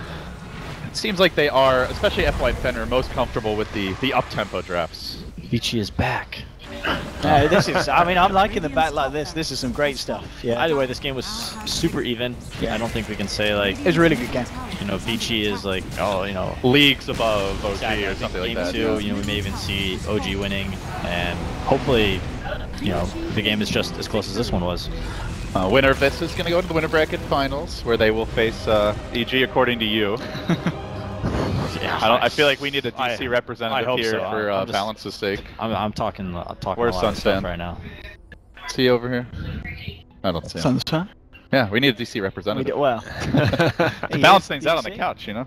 It seems like they are, especially FY and Fenrir, most comfortable with the up-tempo drafts. Vici is back. Yeah, this is, I mean, I'm liking the back like this. This is some great stuff. Yeah. Either way, this game was super even. Yeah, I don't think we can say like it's a really good game. You know, Vici is like, oh, you know, leagues above OG or something like game that. 2, you know, we may even see OG winning, and hopefully, you know, the game is just as close as this one was. Winner of this is going to go into the winner bracket finals, where they will face EG according to you. Yeah, I feel like we need a DC representative hope here so. for I'm just- balance's sake. I'm talking Where's a lot of stuff Sunstand? right now. See over here? I don't see him. Sun's turn. Yeah, we need a DC We representative. do, well, To he balance is things out on the DC. couch, you know?